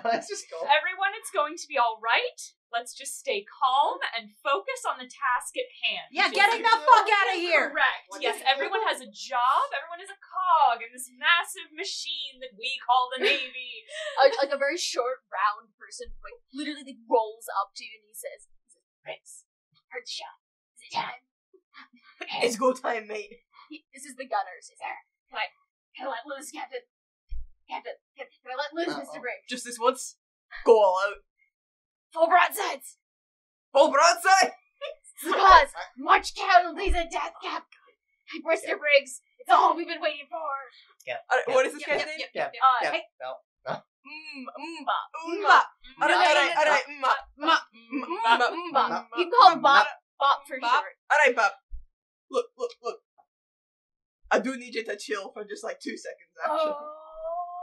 Let's just go. Everyone, it's going to be all right. Let's just stay calm and focus on the task at hand. Yeah, getting the fuck out of here! Correct. Yes, everyone has a job. Everyone is a cog in this massive machine that we call the Navy. Like a very short, round person, like literally like, rolls up to you and he says, "Briggs, heard the shot. Is it time?" It's go time, mate. This is the gunners. Is there? Can I let loose, Captain? Captain, can I let loose, Mr. Briggs? Just this once. Go all out. Full broadsides. Full broadside! Because march casualties and death, Cap. Mr. Briggs, it's all we've been waiting for. What is this guy's name? Yeah. Hey, Alright, you can call him Bop. Bop for Bop? short. Alright, Bob. Look. I do need you to chill for just like 2 seconds, actually.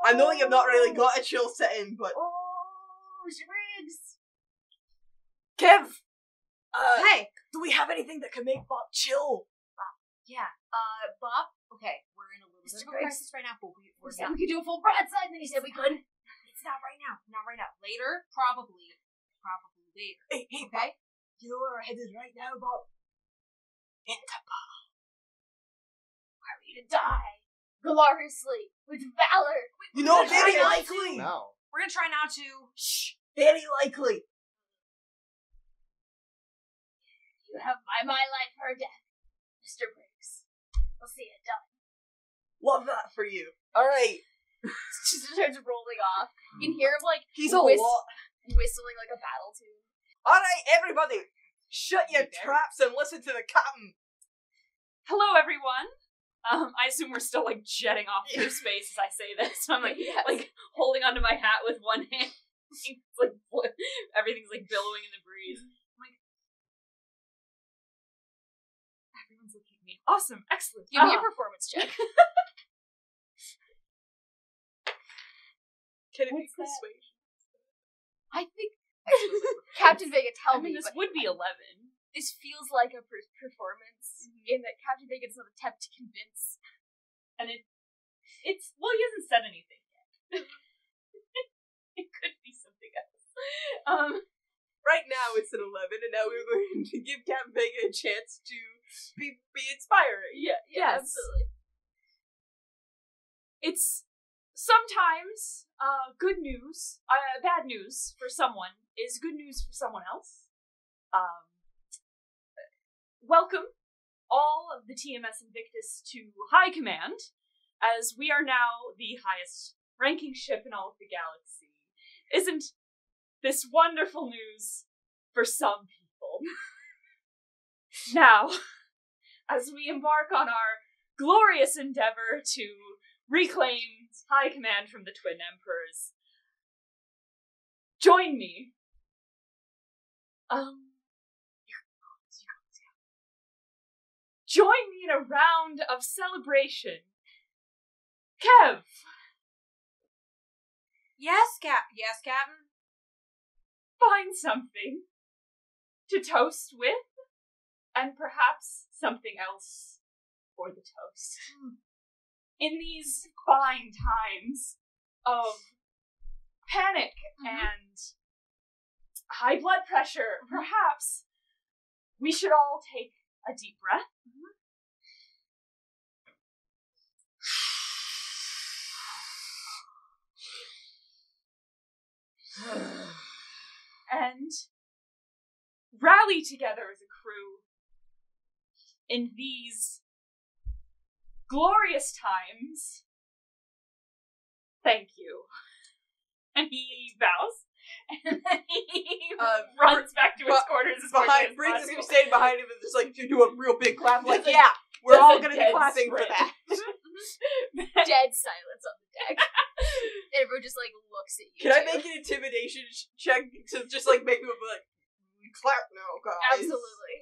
I know you've not really got a chill setting, but... Oh, Mr. Briggs. Kev! Hey! Do we have anything that can make Bob chill? Yeah, Bob, okay, we're in a little bit Mr. of a Briggs. crisis right now, but We we're said not. we could do a full broadside, and then he said we couldn't. It's not right now. Later, probably later. Hey, Okay? you know where our head is right now, Bob? Are we to die gloriously with valor? You know, We're very trying likely! No. We're gonna try not to. Shh! Very likely! You have my life or death, Mr. Briggs. We'll see it done. Love that for you. Alright. Just starts rolling off. You can hear him like He's a lot. whistling like a battle tune. Alright, everybody! Shut your traps and listen to the captain! Hello, everyone. I assume we're still like jetting off through space as I say this. I'm like, Yes. like holding onto my hat with one hand. It's like everything's like billowing in the breeze. I'm like, everyone's looking at me. Awesome, excellent. Give me a performance check. Can it be What's that? persuasion? I think Captain Vega, tell I mean, me, this but would be 11. this feels like a performance in that Captain Vega does not attempt to convince. And it's well, he hasn't said anything yet. It could be something else. Right now it's an 11, and now we're going to give Captain Vega a chance to be inspiring. Yeah, Yes. absolutely. It's sometimes good news, bad news for someone is good news for someone else. Welcome, all of the TMS Invictus, to High Command, as we are now the highest ranking ship in all of the galaxy. Isn't this wonderful news for some people? Now, as we embark on our glorious endeavor to reclaim high command from the Twin Emperors, join me. Join me in a round of celebration. Kev! Yes, Captain. Find something to toast with, and perhaps something else for the toast. In these fine times of panic and high blood pressure, perhaps we should all take a deep breath. And rally together as a crew in these glorious times, thank you. And he bows. And then he runs back to his quarters as quickly as Briggs is possible. gonna stand behind him and just like do a real big clap, like, yeah, we're all gonna be dead clapping for sprint. that. Dead silence on the deck. And everyone just like looks at you. Can I too. make an intimidation check to just like make people be like, clap now, guys? Absolutely.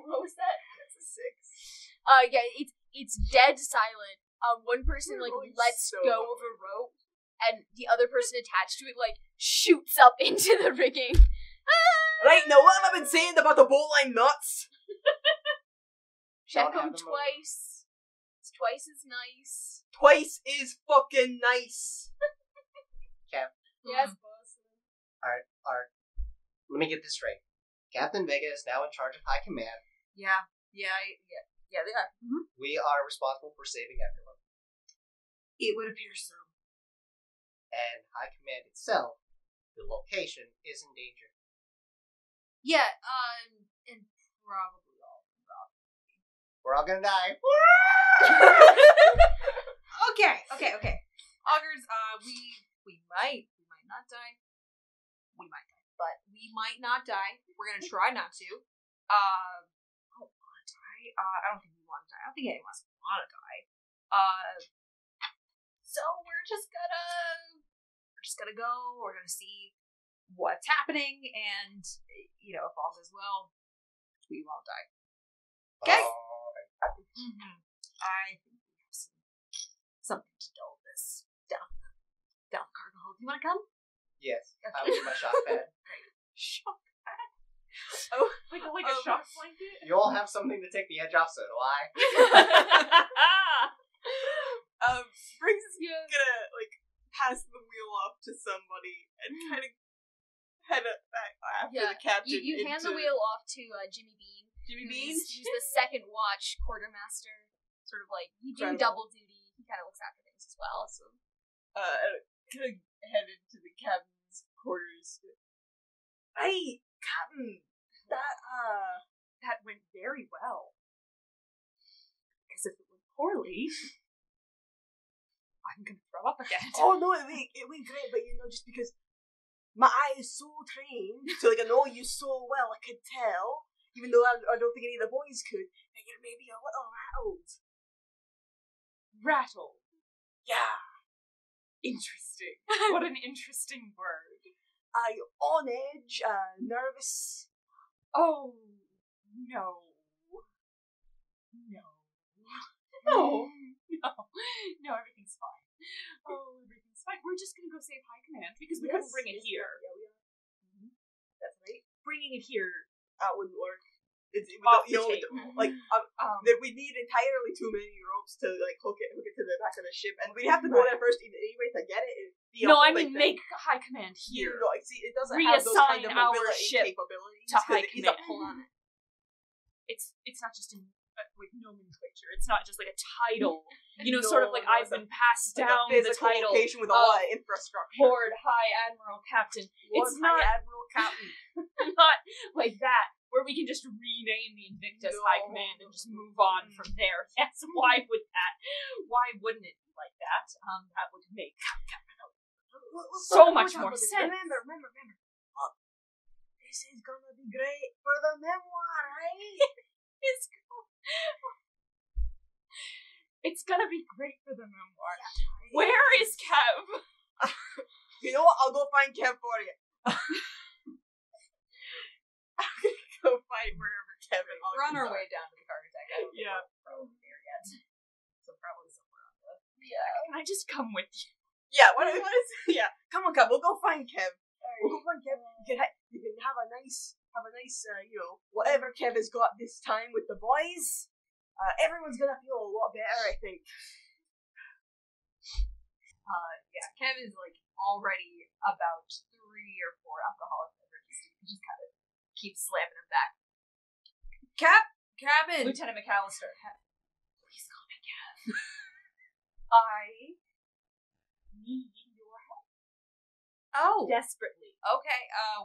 What was that? That's a 6. Yeah, it's dead silent. One person We're like going lets so go of a rope, and the other person attached to it like shoots up into the rigging. Right, now what have I been saying about the bowline nuts? Check Don't have them them twice. It's twice as nice. Twice is fucking nice. Yes, boss. Alright. Let me get this straight. Captain Vega is now in charge of High Command. Yeah, they are. We are responsible for saving everyone. It would appear so. And High Command itself, the location, is in danger. Yeah, and probably all. We're all gonna die. Okay. Augers, we might not die. We might die, but we might not die. We're gonna try not to. I don't want to die. I don't think we want to die. I don't think any of us want to die. So we're just gonna go. We're gonna see what's happening, and if all goes well, we won't die. Okay. Alright. I think we have something to dull this down the cargo hold. You want to come? Yes, I will get my shock pad. Shock pad. Oh, Like a shock blanket? You all have something to take the edge off, so do I. Briggs is gonna like pass the wheel off to somebody and kind of head it back after the captain. You hand the wheel off to Jimmy Bean. Jimmy Bean. Who's the second watch quartermaster. Sort of like, you do Incredible. double duty. He kind of looks after things as well. So Kind of headed to the captain's quarters. Hey, Captain, That went very well. Because if it went poorly, I'm gonna throw up again. oh no, it went great, but just because my eye is so trained, so like I know you so well, I could tell, even though I don't think any of the boys could, that you're maybe a little rattled. Rattle. Yeah. Interesting. What an interesting word. On edge, nervous. Oh, no. No, everything's fine. Oh, everything's fine. We're just gonna go save High Command because we couldn't bring it here. Yeah. That's right. Bringing it here Wouldn't work. It's off the with table. that we need entirely too many ropes to like hook it to the back of the ship, and we'd have to go there first anyway to get it. It'd be a No, whole I big mean thing. make High Command here. No, see, it doesn't have those kind of Reassign our mobility ship capabilities to High he's a Command. planet. It's not just in like nomenclature. It's not just like a title. Sort of like I've been passed Like down a the physical title location with a lot of infrastructure. Lord High Admiral Captain. Lord It's not High Admiral Captain. not like that, where we can just rename the Invictus High Command and just move on from there. Yes, why wouldn't it be like that? That would make so much more sense. Remember. Look, this is gonna be great for the memoir, right? It's gonna be great for the memoir. Yeah. Where is Kev? You know what? I'll go find Kev for you. I'm gonna go find wherever Kevin. We're on our way down to the cargo deck. I don't think Yeah. we're probably there yet. So probably somewhere on the. Can I just come with you? Yeah. What is? Yeah. Come on, Kev. We'll go find Kev. We'll go find Kev. You can have a nice, whatever Kev has got this time with the boys. Everyone's gonna feel a lot better, I think. Yeah, Kev is like already about 3 or 4 alcoholic beverages. He just kind of keeps slamming him back. Cabin! Lieutenant McAllister. Please call me Kev. I need your help. Oh! Desperately. Okay,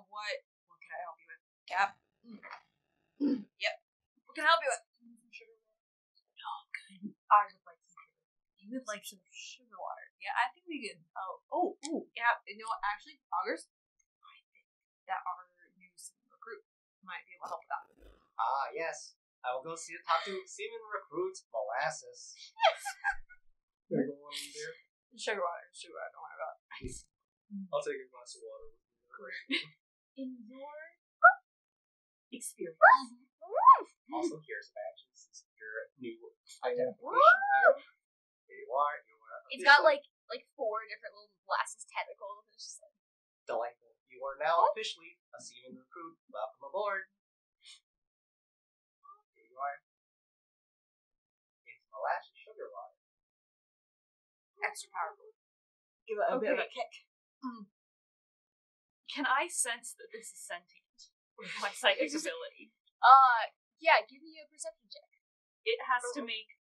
what can I help you with? Cap? Yep. What can I help you with? Oh, good. I would like some sugar. You would like some sugar water. Yeah, I think we could. Yeah. You know what? Actually, August, I think that our new recruit might be able to help with that. Ah, yes. I will go talk to Seaman Recruit Molasses. Can I go on in there? Sugar water. Don't worry about it. I'll take a glass of water with me. In your experience, Also, here's a badge. This is your new identification here. Here you are. You are. It's got like 4 different little molasses tentacles. It's just like delightful. You are now officially a Seaman Recruit. Welcome aboard. Here you are. It's molasses sugar water. Extra powerful. Give it a bit of a kick. can I sense that this is sentient with my psychic ability? yeah, give me a perception check. It has to make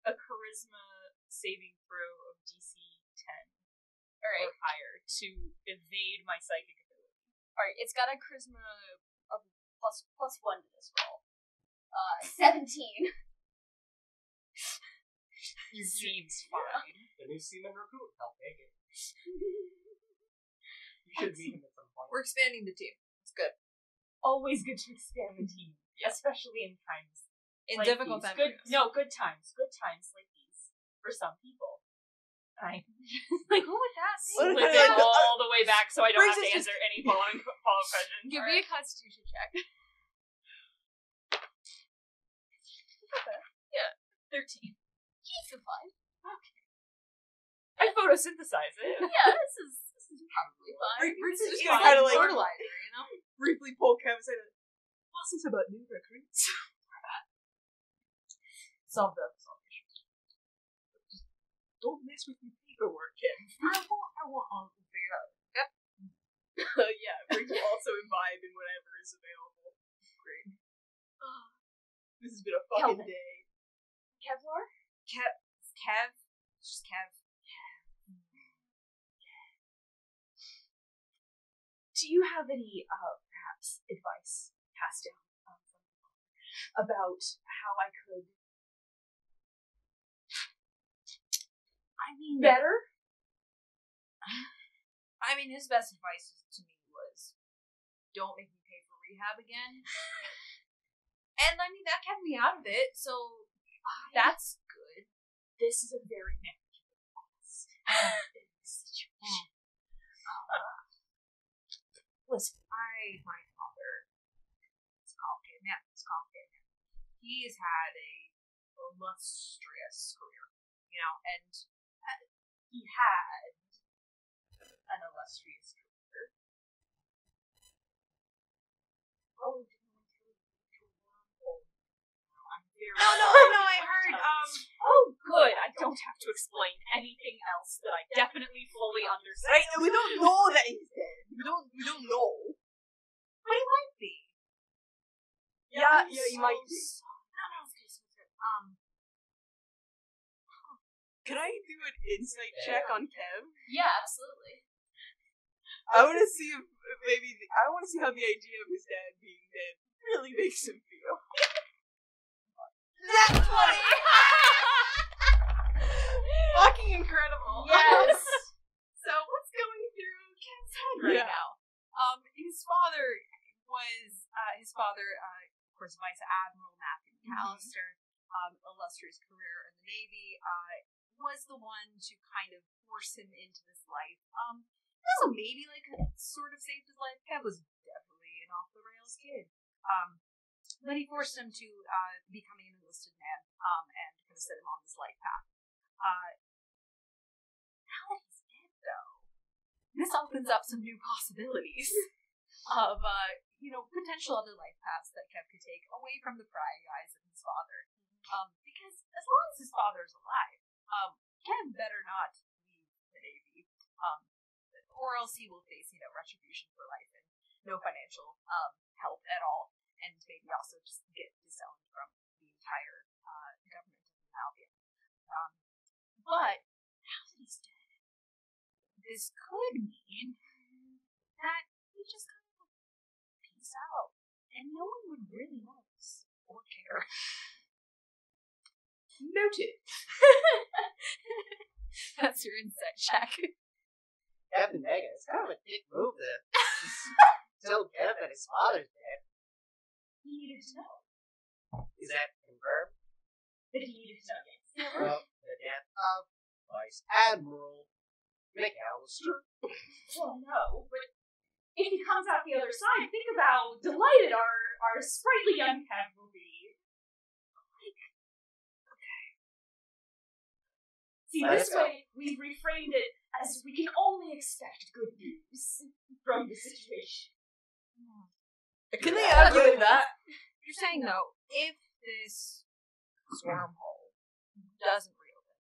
a charisma saving throw of DC 10 or higher to evade my psychic ability. Alright, it's got a charisma of plus 1 to this roll. 17. Seems fine. The new Seaman Recruit. Help make it. You should meet him at some point. We're expanding the team. It's good. Always good to expand the team, especially in times In like difficult these. times. Good times. Good times like these for some people. I like who would that be? What Flip is it it? all the way back so I don't Brings have to us answer any follow questions. Give me a constitution check. 13. He's fine. I photosynthesize it. Yeah, this is probably fine. Briggs is just It's gonna like kind of like fertilizer, you know? briefly pull Kev and say, "What's this about new recruits?" Solve the Just don't mess with your paperwork, Kev. I want all to figure out. Yep. Yeah, Briggs will also imbibe in whatever is available. Great. This has been a fucking Kelvin. day. Kevlar? Kev. Just Kev. Do you have any, perhaps, advice passed down from about how I could better? I mean, his best advice to me was, don't make me pay for rehab again. And I mean, that kept me out of it, so that's good. This is a very manageable cost in this situation. Listen, my father, it's complicated, man. He's had a illustrious career, you know, and he had an illustrious career. Oh, I'm very No, I heard, oh, good. I don't have to explain anything else that I definitely fully understand. Right? We don't know that he's dead. We don't know. But he might be. Yeah, you might be. No, it's good. Can I do an insight check on Kev? Yeah, absolutely. I want to see if I want to see how the idea of his dad being dead really makes him feel. That's funny! Fucking incredible. Yes! So what's going through Ken's head right Yeah. now? His father was of course, Vice Admiral Matthew McAllister, illustrious career in the Navy, was the one to kind of force him into this life. Also maybe like sort of saved his life. Kev was definitely an off the rails kid. But he forced him to becoming an enlisted man, and kind of set him on this life path. Now that he's dead, though, this opens up some new possibilities of, potential other life paths that Kev could take away from the prying eyes of his father. Because as long as his father is alive, Kev better not leave the Navy, or else he will face, retribution for life and no financial help at all, and maybe also just get disowned from the entire government of Albion. But now that he's dead, this could mean that he just kind of peace out, and no really knows or care. Noted. That's your insight check. Captain Vega, it's kind of a dick move to just tell Kev that his father's dead. He needed to know. Is that confirmed? That he needed to know, yes. Well, the death of Vice Admiral McAllister. Well, no, but if he comes out the other side, think about how delighted our sprightly young Kev will be. See, this way, we've reframed it as we can only expect good news from the situation. Can they argue with that? You're saying, though, if this wormhole doesn't reopen,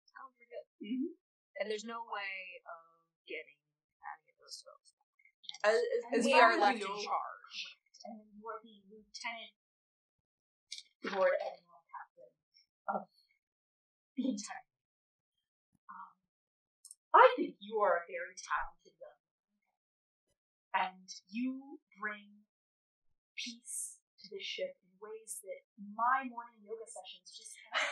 it's gone for good. Mm-hmm. And there's no way of getting any of those folks back. As We far are as left we know, in charge. And then you are the Lieutenant Lord Admiral Captain of the entire. I think you are a very talented young man, and you bring peace to this ship in ways that my morning yoga sessions just cannot.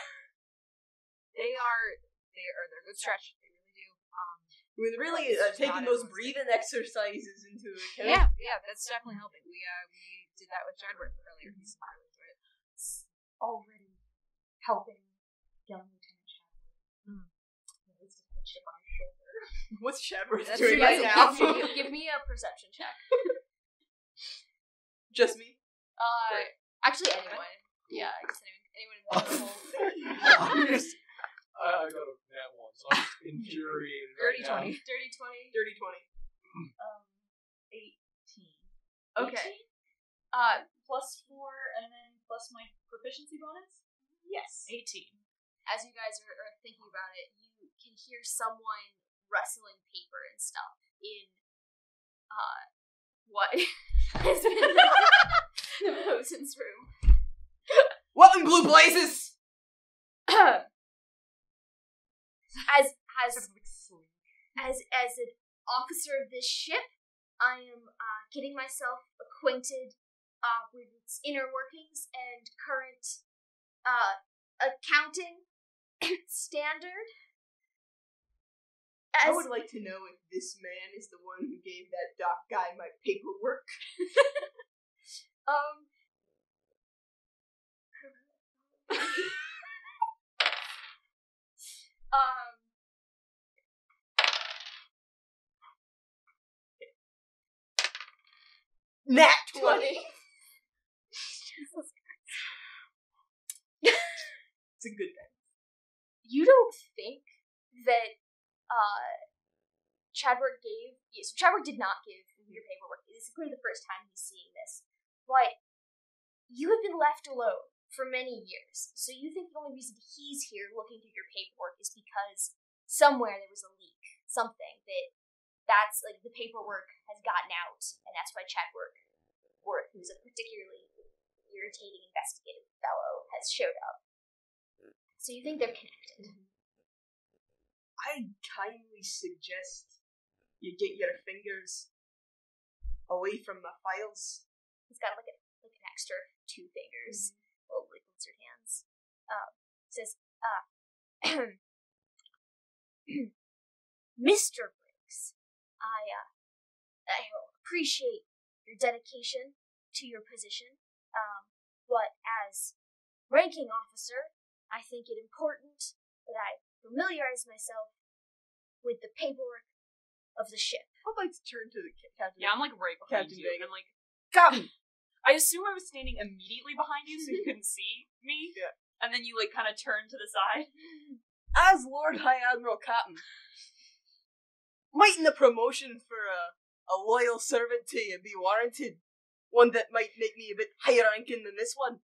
They're good stretch. They really do. I mean, really taking those breathing exercises into Yeah, account. that's definitely helping. We did that with Tworek earlier. He's smiling to it. It's already helping young Lieutenant Shadowworth. It's just a chip on his shoulder. What's Shadworth That's doing right. right now? Give me a perception check. Just me? Actually, anyone. Yeah, I guess anyone in the whole. I got a nat one, so I'm just infuriated right now. Dirty 20. Dirty 20. 18. Okay. Plus 4, and then plus my proficiency bonus? Yes. 18. As you guys are thinking about it, you can hear someone rustling paper and stuff in what has been the Posen's room. What in blue blazes? As an officer of this ship, I am getting myself acquainted with its inner workings and current accounting standard. I would like to know if this man is the one who gave that doc guy my paperwork. Nat 20! It's a good thing. You don't think that Tworek gave... So Tworek did not give your paperwork. This is clearly the first time he's seeing this. But you have been left alone for many years. So you think the only reason he's here looking through your paperwork is because somewhere there was a leak. Something that's like the paperwork has gotten out, and that's why Tworek, who's a particularly irritating investigative fellow, has showed up. So you think they're connected. I kindly suggest you get your fingers away from the files. He's got like an extra 2 fingers, little lizard hands. Says, Mr. Briggs, I appreciate your dedication to your position, but as ranking officer, I think it important that I familiarize myself with the paperwork of the ship. I'd like to turn to the captain. Yeah, I'm like right behind Captain you. Vega. And I'm like, Captain! I assume I was standing immediately behind you so you couldn't see me. Yeah. And then you like kind of turn to the side. As Lord High Admiral Captain, mightn't a promotion for a loyal servant to you be warranted? One that might make me a bit higher ranking than this one?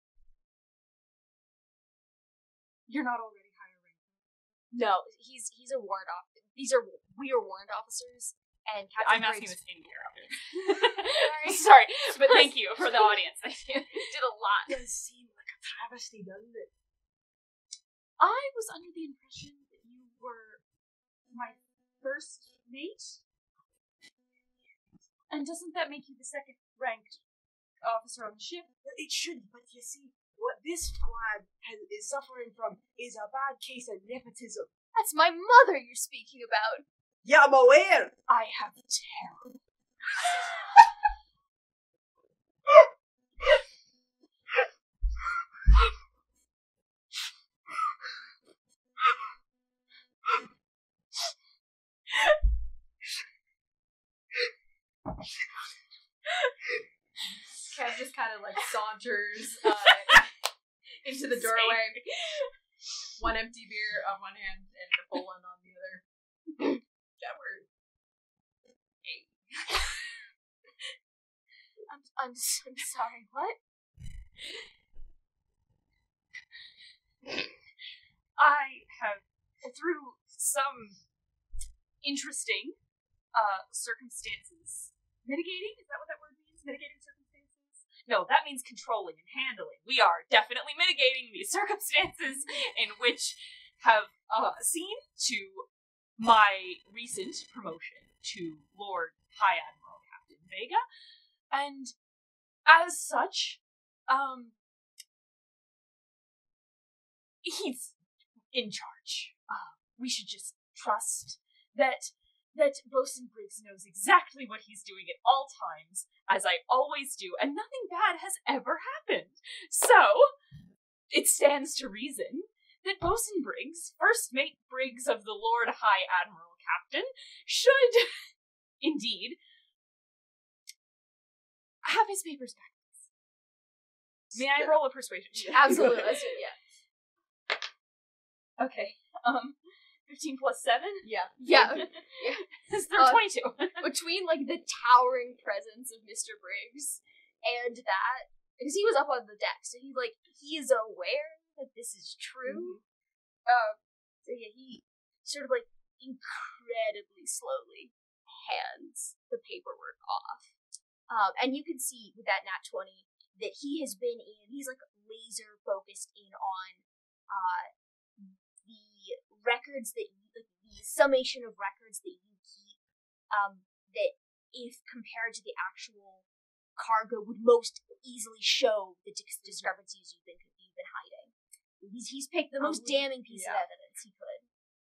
You're not already higher ranking. No, he's a warrant officer. We are warrant officers, and Captain I'm asking Briggs... this in character. Sorry. Sorry, but thank you for the audience. You did a lot. It does seem like a travesty, doesn't it? I was under the impression that you were my first mate? And doesn't that make you the second ranked officer on the ship. It should, but you see, what this flag is suffering from is a bad case of nepotism. That's my mother you're speaking about. Yeah, I'm aware. I have terror. Kev just kind of like saunters into the doorway. One empty beer on one hand and a full one on the other. That word. I'm sorry, what? I have, through some interesting circumstances, mitigating? Is that what that word means? Mitigating circumstances? No, that means controlling and handling. We are definitely mitigating these circumstances in which have seen to my recent promotion to Lord High Admiral Captain Vega, and as such, he's in charge. We should just trust that Bosun Briggs knows exactly what he's doing at all times, as I always do, and nothing bad has ever happened. So, it stands to reason that Bosun Briggs, first mate Briggs of the Lord High Admiral Captain, should, indeed, have his papers back. May I roll a persuasion check? Absolutely, let's do it, yeah. Okay, 15 plus 7? Yeah. Is there 22? Between, like, the towering presence of Mr. Briggs and that, because he was up on the deck, so he is aware that this is true. So yeah, he sort of, like, incredibly slowly hands the paperwork off. And you can see with that nat 20 that he has been he's, like, laser focused in on, the records that the summation of records that you keep, that if compared to the actual cargo would most easily show the discrepancies you've been hiding. He's picked the most damning piece of evidence he could.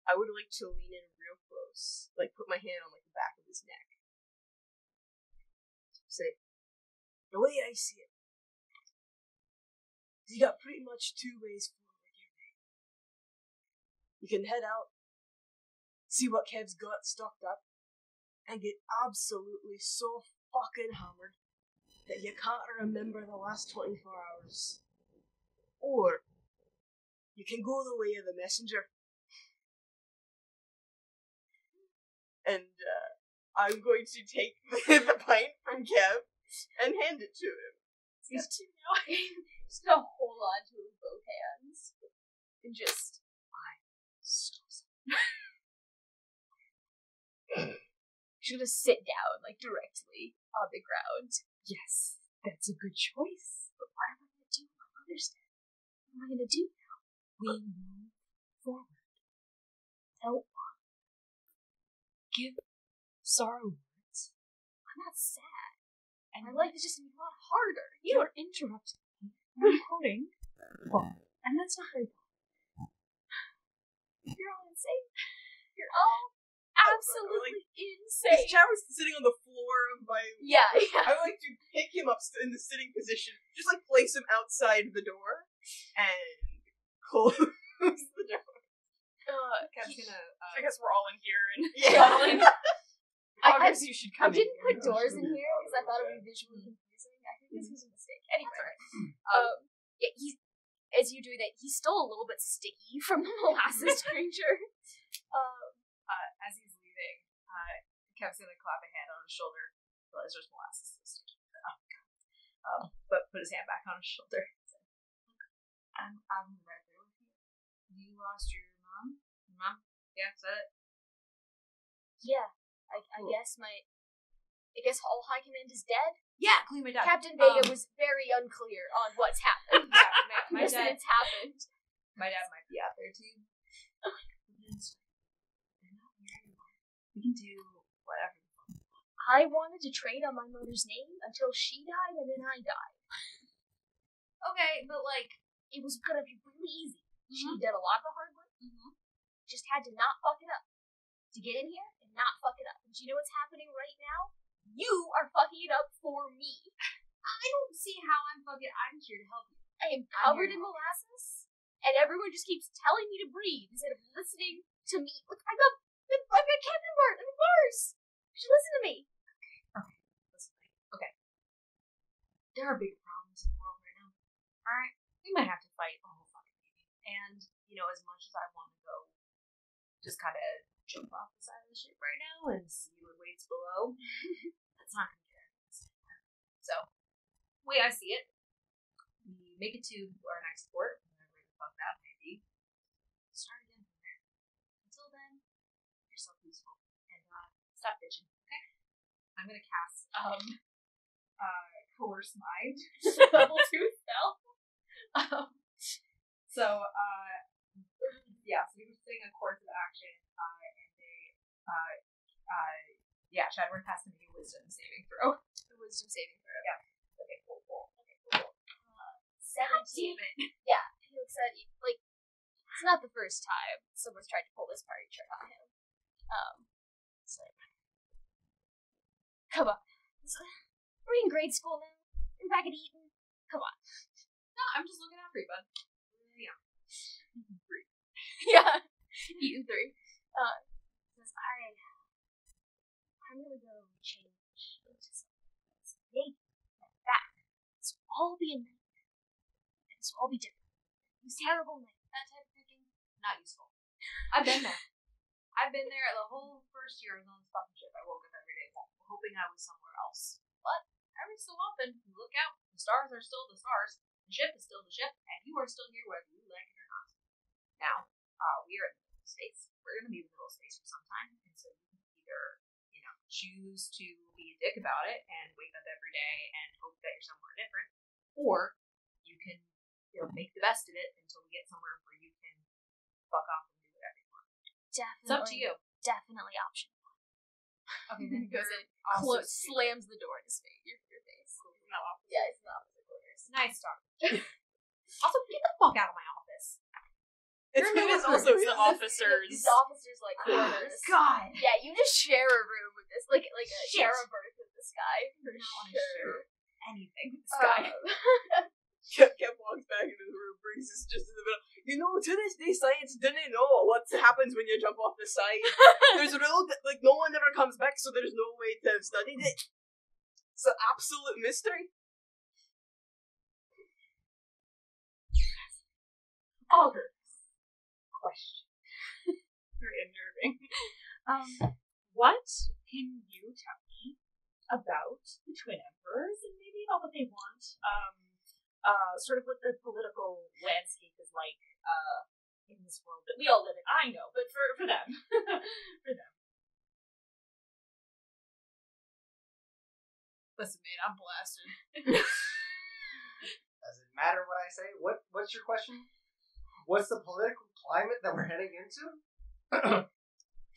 I would like to lean in real close, like put my hand on like the back of his neck. Say, the way I see it, you got pretty much 2 ways forward here, mate. You can head out, see what Kev's got stocked up, and get absolutely so fucking hammered that you can't remember the last 24 hours. Or, you can go the way of the messenger. And, I'm going to take the pint from Kev and hand it to him. He's just gonna hold on to it with both hands. And just, I'm so sorry. She's gonna sit down, like, directly on the ground. Yes, that's a good choice. But what am I gonna do with my mother's dead? What am I gonna do now? We move forward. Tell what? Give sorrow words. I'm not sad. And my life is just gonna be a lot harder. You're interrupting me. I'm quoting. And that's not very bad. You're all insane. You're all absolutely insane. This chat was sitting on the floor of my... Yeah. I would like to pick him up in the sitting position, just like place him outside the door, and close the door. Kev's gonna... I guess we're all in here and Yeah. August, you should come I didn't put doors in here because I thought it would be visually confusing. I think this was a mistake. Anyway, yeah, as you do that, he's still a little bit sticky from the molasses creature. As he's leaving, Kev's gonna clap a hand on his shoulder. Realize there's molasses still sticky. Oh god. But put his hand back on his shoulder. I'm right there with you. You lost your mom? Your mom? Yeah, is that it? Yeah. I guess all High Command is dead. Yeah, clean my dad. Captain Vega was very unclear on what's happened. My dad. It's happened. My dad might be out there too. They're not here anymore. We can do whatever. I wanted to trade on my mother's name until she died and then I died. Okay, but It was gonna be really easy. She did a lot of the hard work. Just had to not fuck it up. To get in here and not fuck it up. And do you know what's happening right now? You are fucking it up for me. I don't see how I'm here to help you. I am covered in molasses, and everyone just keeps telling me to breathe instead of listening to me. Look, I've got Captain Bart. I'm in bars. You should listen to me. Okay, listen to me. Okay. There are big problems in the world right now. Alright? We might have to fight a whole fucking Navy. And, as much as I want to go just kind of jump off the side of the ship right now and see what waits below, that's not going to get us. So, the way I see it, we make it to our next port, whatever the fuck that may be. Start again from there. Until then, make yourself useful. And stop bitching, okay? I'm going to cast Coerce Mind. Level 2 spell. So we were saying a course of action, and Chadwick has to make a wisdom saving throw. The wisdom saving throw. Yeah. Okay, cool. 17. Yeah, he looks at you like it's not the first time someone's tried to pull this party trick on him. Come on. We're in grade school now. We're back at Eton. Come on. No, I'm just looking out for you, bud. Yeah. Eton 3. Yeah. Eton 3. Says, I'm gonna go change into something that's big and back. This will all be a nightmare. And this will all be different. These terrible nightmares. That type of thinking, not useful. I've been there. The whole first year I was on this fucking ship. I woke up every day hoping I was somewhere else. But every so often, you look out, the stars are still the stars, the ship is still the ship, and you are still here whether you like it or not. Now, we are in the middle of space. We're going to be in the middle of space for some time, and so you can either, choose to be a dick about it and wake up every day and hope that you're somewhere different, or you can, make the best of it until we get somewhere where you can fuck off and do whatever you want. Definitely. It's up to you. Definitely option 1. Okay, then goes in, slams the door in your face. No opposite. Yeah, it's not opposite quarters. Nice talk. Also, get the fuck out of my office. It's also the officers. These officers quarters. God. Yeah, you just share a room with this, like Shit. share a berth with this guy for I don't want to sure. share anything with this guy. Kev walks back into the room, brings us just in the middle. To this day, science didn't know what happens when you jump off the side. There's no one ever comes back, so there's no way to have studied it. It's an absolute mystery. Augers. Question. Very unnerving. What can you tell me about the Twin Emperors and maybe about what they want? Sort of what the political landscape is like in this world that we all live in. I know, but for them. For them. Listen, mate, I'm blasted. Does it matter what I say? What's your question? What's the political climate that we're heading into?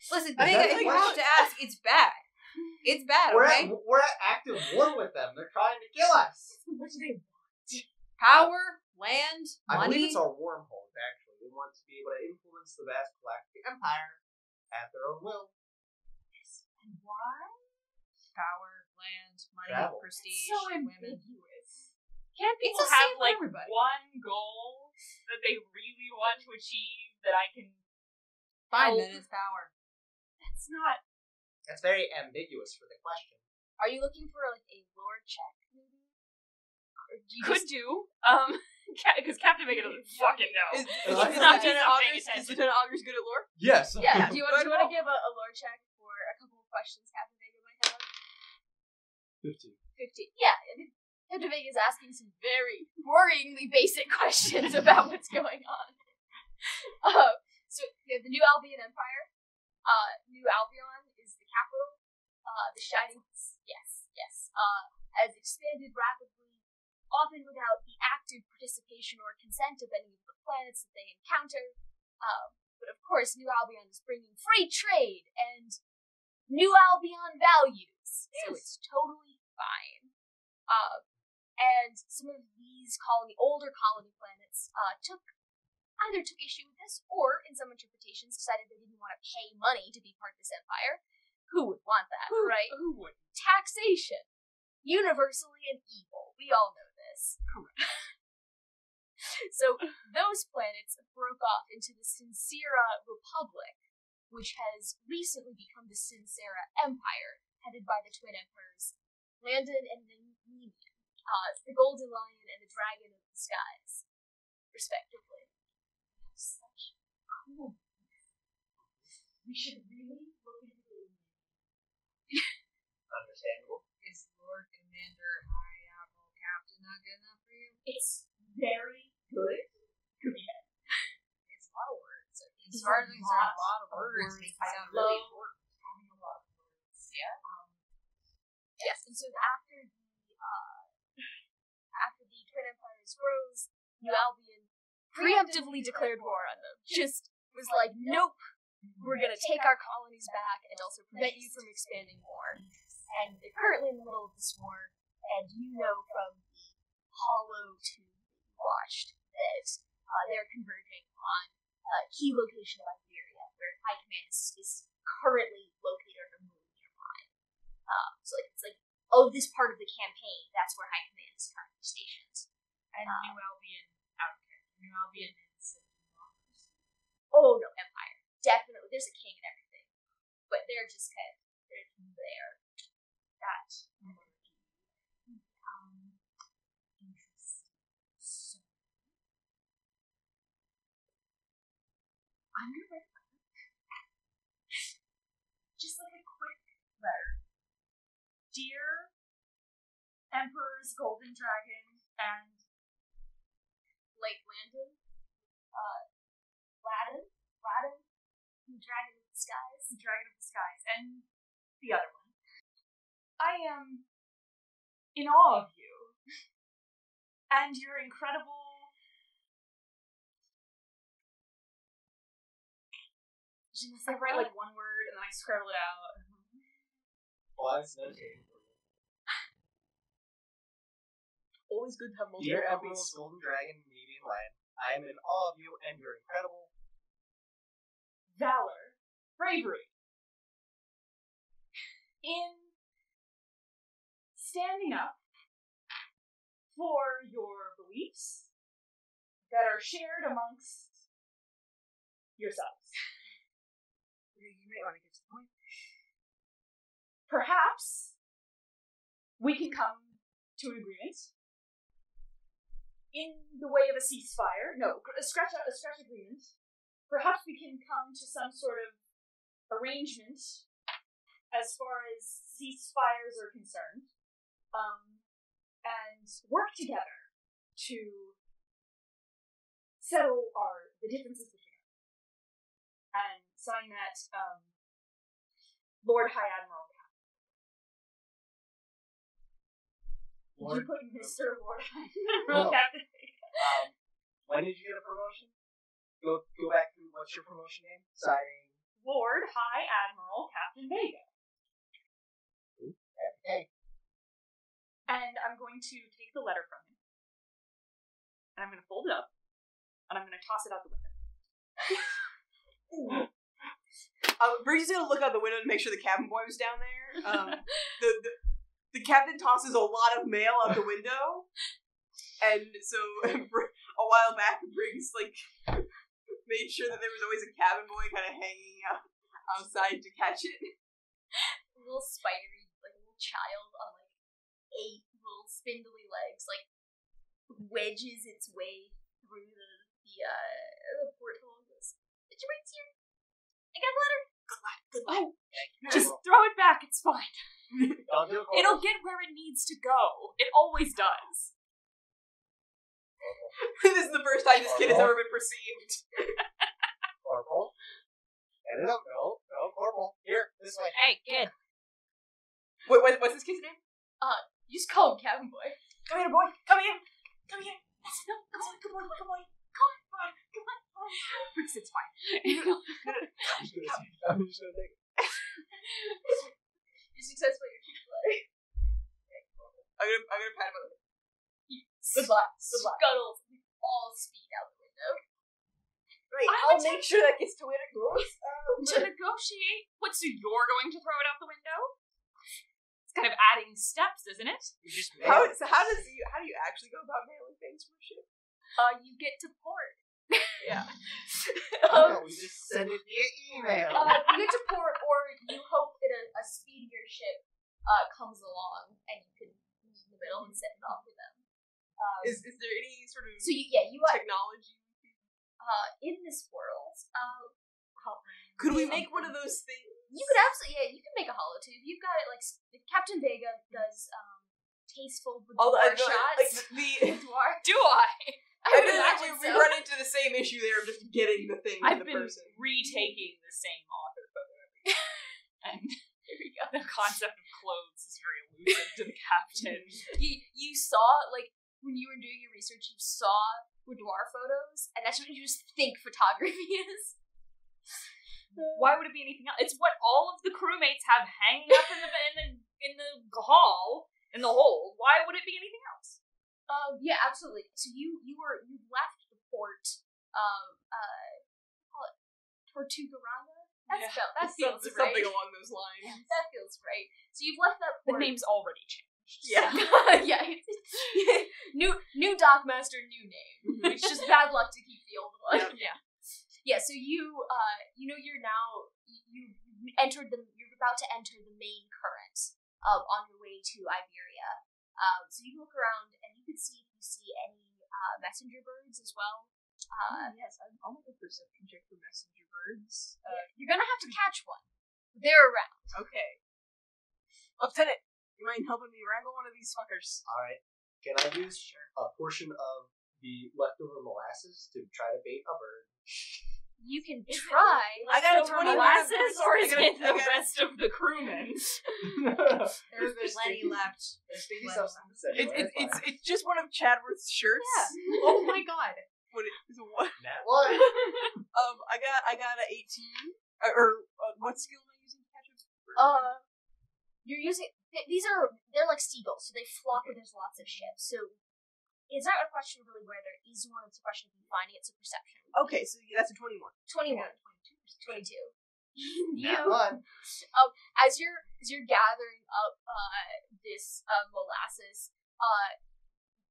Listen, Vega, if you have to ask, it's bad. It's bad, okay? We're at active war with them. They're trying to kill us. What do they want? Power, land, I money. believe it's our wormholes, actually. They want to be able to influence the vast galactic empire at their own will. And why? Power, land, money, Travel. prestige, So women. ambiguous. Can't It's people the have same for everybody. one goal that they really want to achieve that I can? Fine, Oh. then it's power. That's not. That's very ambiguous for the question. Are you looking for a lore check, maybe? Or do you Could just, do. Because Captain Vega doesn't fucking know. Is not Lieutenant paying Augers attention. good at lore? Yes. yeah. Do you want to give a lore check for a couple of questions Captain Vega might have? 15. 15. Yeah. Captain Vega is asking some very worryingly basic questions about what's going on. So we have the New Albion Empire. New Albion is the capital. The Shining. Yes. Has expanded rapidly, often without the active participation or consent of any of the planets that they encounter. But of course, New Albion is bringing free trade and New Albion values. So And some of these older colony planets either took issue with this, or in some interpretations decided they didn't want to pay money to be part of this empire. Who would want that, right? Who would? Taxation. Universally an evil. We all know this. Correct. So those planets broke off into the Sincera Republic, which has recently become the Sincera Empire, headed by the twin emperors Landon and Nemian, the Golden Lion and the Dragon of the Skies, respectively. Such cool. We should really look into it. Understandable. Is Lord Commander High Admiral Captain not good enough for you? It's very good. It's a lot of words. As far as a lot of words makes it sound really important. Having a lot of words. Yeah. Yes, and so after the Twin Empires rose, New Albion preemptively declared war on them. Just was like, nope, we're gonna take our colonies back and also prevent you from expanding more. And they're currently in the middle of this war, and you know from the Hollow 2 that you watched that they're converging on a key location of Iberia, where High Command is currently located on a moon nearby. So it's like, this part of the campaign, that's where High Command is currently stationed. And New Albion out there. New Albion is democracy. Oh no, Empire. Definitely. There's a king and everything. But they're just they're there. That monarchy. Interesting. So, I'm gonna write just like a quick letter. Dear Emperor's Golden Dragon and Lake Landon, Ladin, the Dragon of the Skies, and the other one. I am in awe of you and your incredible. I write like one word and then I scribble it out. Well, that's notated for you. Always good to have multiple Dear copies. Emperor's Golden Dragon, Median Land, I am in awe of you and your incredible Valor, bravery, in standing up for your beliefs that are shared amongst yourselves. You may want to get to the point. Perhaps we can come to an agreement in the way of a ceasefire. No, a scratch agreement. Perhaps we can come to some sort of arrangement as far as ceasefires are concerned, and work together to settle the differences between us. And sign that Lord High Admiral Captain. Did you put Mr. Lord High Admiral Captain? When did you get a promotion? Go back to what's your promotion name? Signing Lord High Admiral Captain Vega. Okay. And I'm going to take the letter from him. And I'm going to fold it up. And I'm going to toss it out the window. Bridget's gonna look out the window to make sure the cabin boy was down there. The captain tosses a lot of mail out the window. And so a while back, Briggs made sure that there was always a cabin boy kind of hanging out outside to catch it. A little spidery, a little child on 8 little spindly legs, wedges its way through the porthole and goes, "Did you wait here? I got a letter." Good luck. Just throw it back, it's fine. Don't do it. It'll get where it needs to go. It always does. This is the first time this kid has ever been perceived. Corporal. Get it up. No, Corporal. Here, this way. Hey, kid. What's this kid's name? You just call him Cabin Boy. Come here, boy. Come here. Come here. No, come on. Briggs, it's fine. I'm just gonna take it. You successfully retrieved the letter. gonna pat him on the head. Good luck. Scuttles all speed out the window. Right, I'll make sure that gets to where it goes. To negotiate. What, so you're going to throw it out the window? It's kind of adding steps, isn't it? You just How mail it. do you actually go about mailing things from a ship? You get to port. Yeah. No, we just send it via email. You get to port, or you hope that a speedier ship comes along and you can meet in the middle and send it off with them. Is there any sort of So you technology? in this world, Could we make one of those things? you could absolutely, you can make a holotube. You've got it, like, Captain Vega does, tasteful boudoir shots. Boudoir. Do I? I feel like imagine we so. run into the same issue there of just getting the thing I've to the been person. retaking the same author photo every time. And here we go. The concept of clothes is very elusive to the captain. You saw, like, when you were doing your research, you saw boudoir photos, and that's what you just think photography is. Why would it be anything else? It's what all of the crewmates have hanging up in the hall in the hold. Why would it be anything else? Yeah, absolutely. So you left the port call it Tortugarana? That feels right. Something along those lines. That feels right. So you've left that The port. name's already changed. Yeah. Yeah. New Dockmaster, new name. It's just bad luck to keep the old one. Yeah. Yeah, so you're about to enter the main current on your way to Iberia. So you can look around and you can see if you see any messenger birds as well. Yes, I'll make a perception check for messenger birds. You're gonna have to catch one. They're around. Okay. Lieutenant, you mind helping me wrangle one of these fuckers? Alright. Can I use a portion of the leftover molasses to try to bait a bird? You can try. I got a Leftover 21 molasses, or is I it the got- rest of the crewmen? There's plenty left. There's sticky Well, substance anyway. It's just one of Chadworth's shirts. Yeah. Oh my god. What is what? That one. I got a 18. What skill am I using to catch a bird? You're using they're like seagulls, so they flock where there's lots of ships. So it's not a question of really where there is one, it's a question of you finding it. It's a perception. Okay, so that's a 21. 21. 22. That one. As you're gathering up this molasses,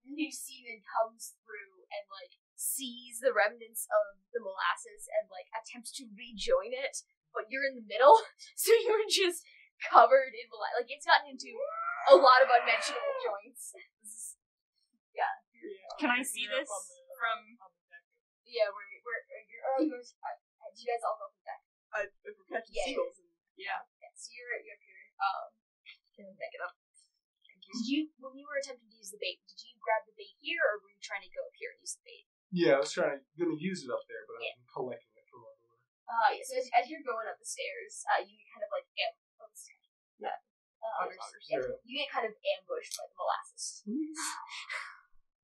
new seaman comes through and like sees the remnants of the molasses and like attempts to rejoin it, but you're in the middle, so you're just covered in molasses. Like it's gotten into a lot of unmentionable joints. Can I see this from... Yeah, where you're do you guys all go from deck? If we're catching Yeah. seagulls. Yeah. Yeah, so you're up here. Can I back it up? Did you, when you were attempting to use the bait, did you grab the bait here, or were you trying to go up here and use the bait? Yeah, I was gonna use it up there, but I've been collecting it from everywhere. Yeah, so as you're going up the stairs, you get kind of like you get kind of ambushed by the molasses.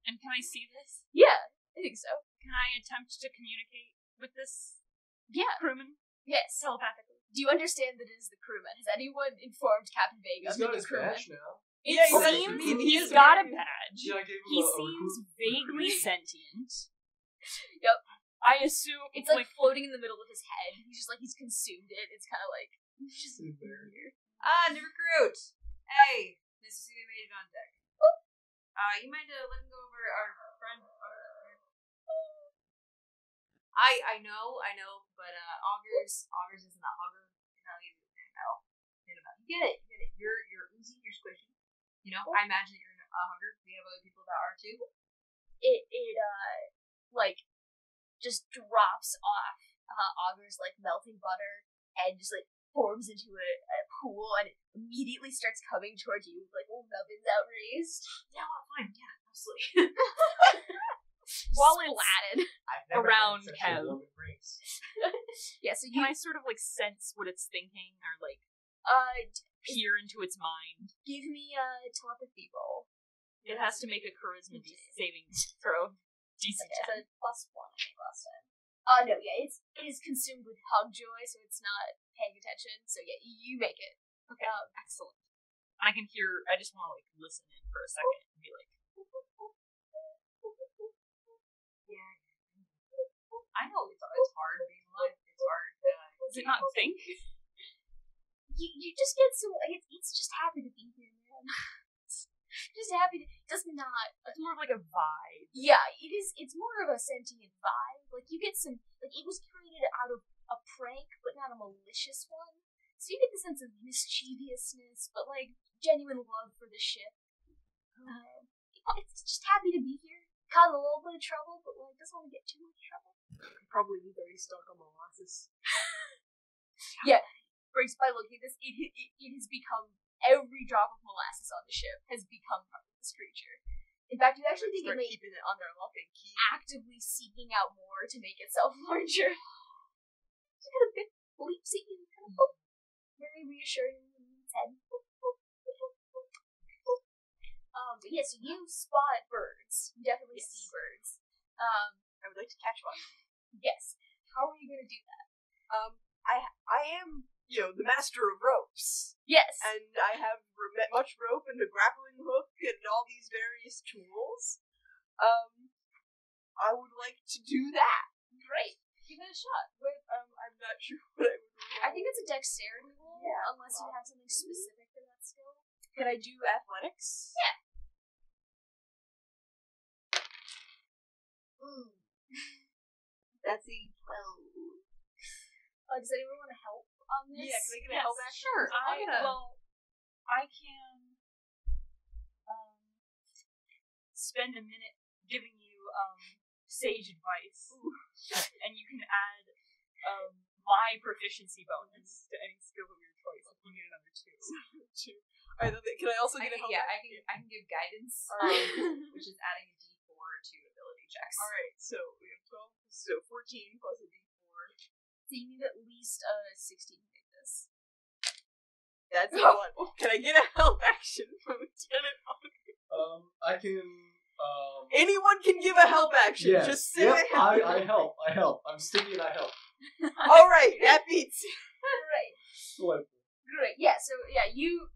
And can I see this? Yeah, I think so. Can I attempt to communicate with this Yeah. crewman Yes. telepathically? Do you understand that it is the crewman? Has anyone informed Captain Vega He's of got the his crewman? badge now. It Yeah, he's seems actually- he's he's got a very- badge. Yeah, I gave him He a seems vaguely sentient. Yep. I assume It's like floating in the middle of his head. He's just like he's consumed it. It's kind of like he's just in there. weird. New recruit. Hey, nice to see you made it on deck. You mind letting go over our friend? I know, but Augers isn't a hugger. You know, you get it. You're oozy, you're squishy. You know, I imagine you're a hugger. We have other people that are too. It like just drops off Augur's like melting butter and just like forms into a pool, and it immediately starts coming towards you with like little nubbins out raised. Yeah, well, fine. Yeah, absolutely. While it's splatted. I've never around had such a Kev. warm embrace. Yeah, so Can I sort of like sense what it's thinking, or like peer into its mind? give me a telepathy roll. It has to make a charisma saving throw. DC It's 10. a +1, I think, last time. No, yeah, it is consumed with hug joy, so it's not paying attention. So yeah, you make it. Okay, excellent. And I can hear. I just want to like listen in for a second and be like, Yeah. I know it's hard being alive. It's hard. does it not think? You just get so it's just happy to be here, man. Just happy to, does not. It's more of like a vibe. Yeah, it is. It's more of a sentient vibe. Like you get some. Like it was created out of a prank, but not a malicious one. So you get the sense of mischievousness, but like genuine love for the ship. It's just happy to be here. Caught a little bit of trouble, but like doesn't want to get too much trouble. Probably be very stuck on molasses. Yeah, Briggs, by looking at this, it has become every drop of molasses on the ship has become part of this creature. In fact, you actually think it may keeping it under lock and key. actively seeking out more to make itself larger. Just kind of big leaps at you, kind of very reassuring in its head. But yeah, so you spot birds. You definitely see birds. I would like to catch one. Yes. How are you going to do that? I am, the master of ropes. Yes. And I have much rope and a grappling hook and all these various tools. I would like to do that. Great. Give it a shot. I'm not sure what I would roll. I think it's a dexterity roll, unless you have something specific for that skill. Can I do athletics? Yeah. That's a 12. Does anyone want to help on this? Yeah, can I get a help action? Sure. I can spend a minute giving you sage advice, and you can add my proficiency bonus to any skill of your choice if you need another 2. Can I also get a help action? I can give guidance, which is adding a D4 to ability checks. Alright, so we have 12, so 14 plus a D4. So you need at least a 16 to make this. That's a 1. Can I get a help action from Lieutenant Auger? I can. Anyone can give a help action. Yes. Just say Yep, I help. I'm sticky and I help. Alright, that beats it. Great. Delightful. Great. Yeah, so, you,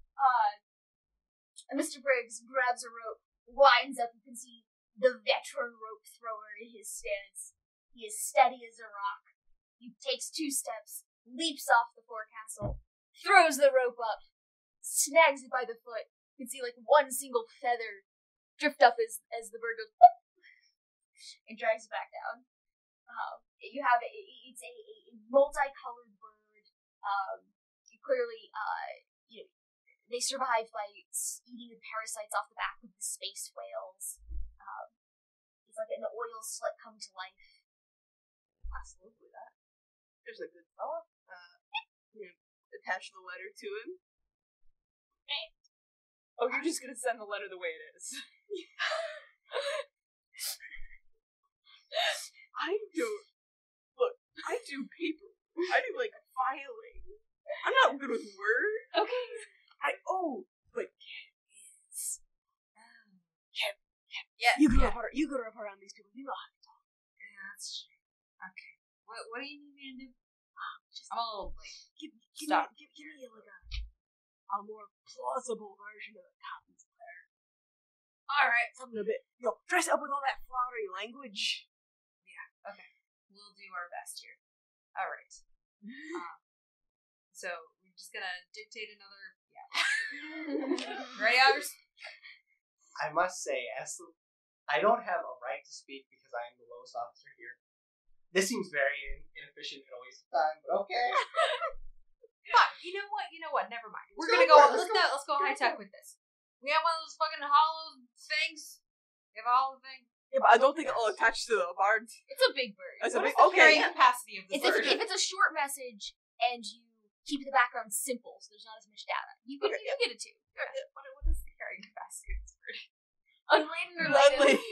Mr. Briggs grabs a rope, winds up, you can see the veteran rope thrower in his stance. He is steady as a rock. He takes 2 steps, leaps off the forecastle, throws the rope up, snags it by the foot. You can see like one single feather drift up as the bird goes whoop, and drags it back down. You have it's a multicolored bird. Clearly, they survive by eating the parasites off the back of the space whales. It's like an oil slick come to life. Absolutely that. There's a good fella. Attach the letter to him. Oh, you're just gonna send the letter the way it is. I do paper. I do filing. I'm not good with words. Okay. But Ken is. Ken. Yeah. You grew up around these people. You know how to talk. Yeah, that's true. Okay. What do you need me to do? I'm a little Give Stop. me a more plausible version of the Cotton's letter. Alright. Something a bit, dress up with all that flowery language. Yeah, okay. We'll do our best here. Alright. So, we're just gonna dictate another. Yeah. Ready, Augers? I must say, I don't have a right to speak because I am the lowest officer here. This seems very inefficient and a waste of time, but okay. Fuck, you know what? Never mind. We're Go gonna go. for it. Let's go high tech with this. We have one of those fucking hollow things. We have a hollow thing. Yeah, but I don't think it'll attach to the bard. It's a big bird. It's What is the carrying capacity of the bird? If it's a short message and you keep the background simple, so there's not as much data, you can get it too. What is the carrying capacity of this bird? Unladen or laden?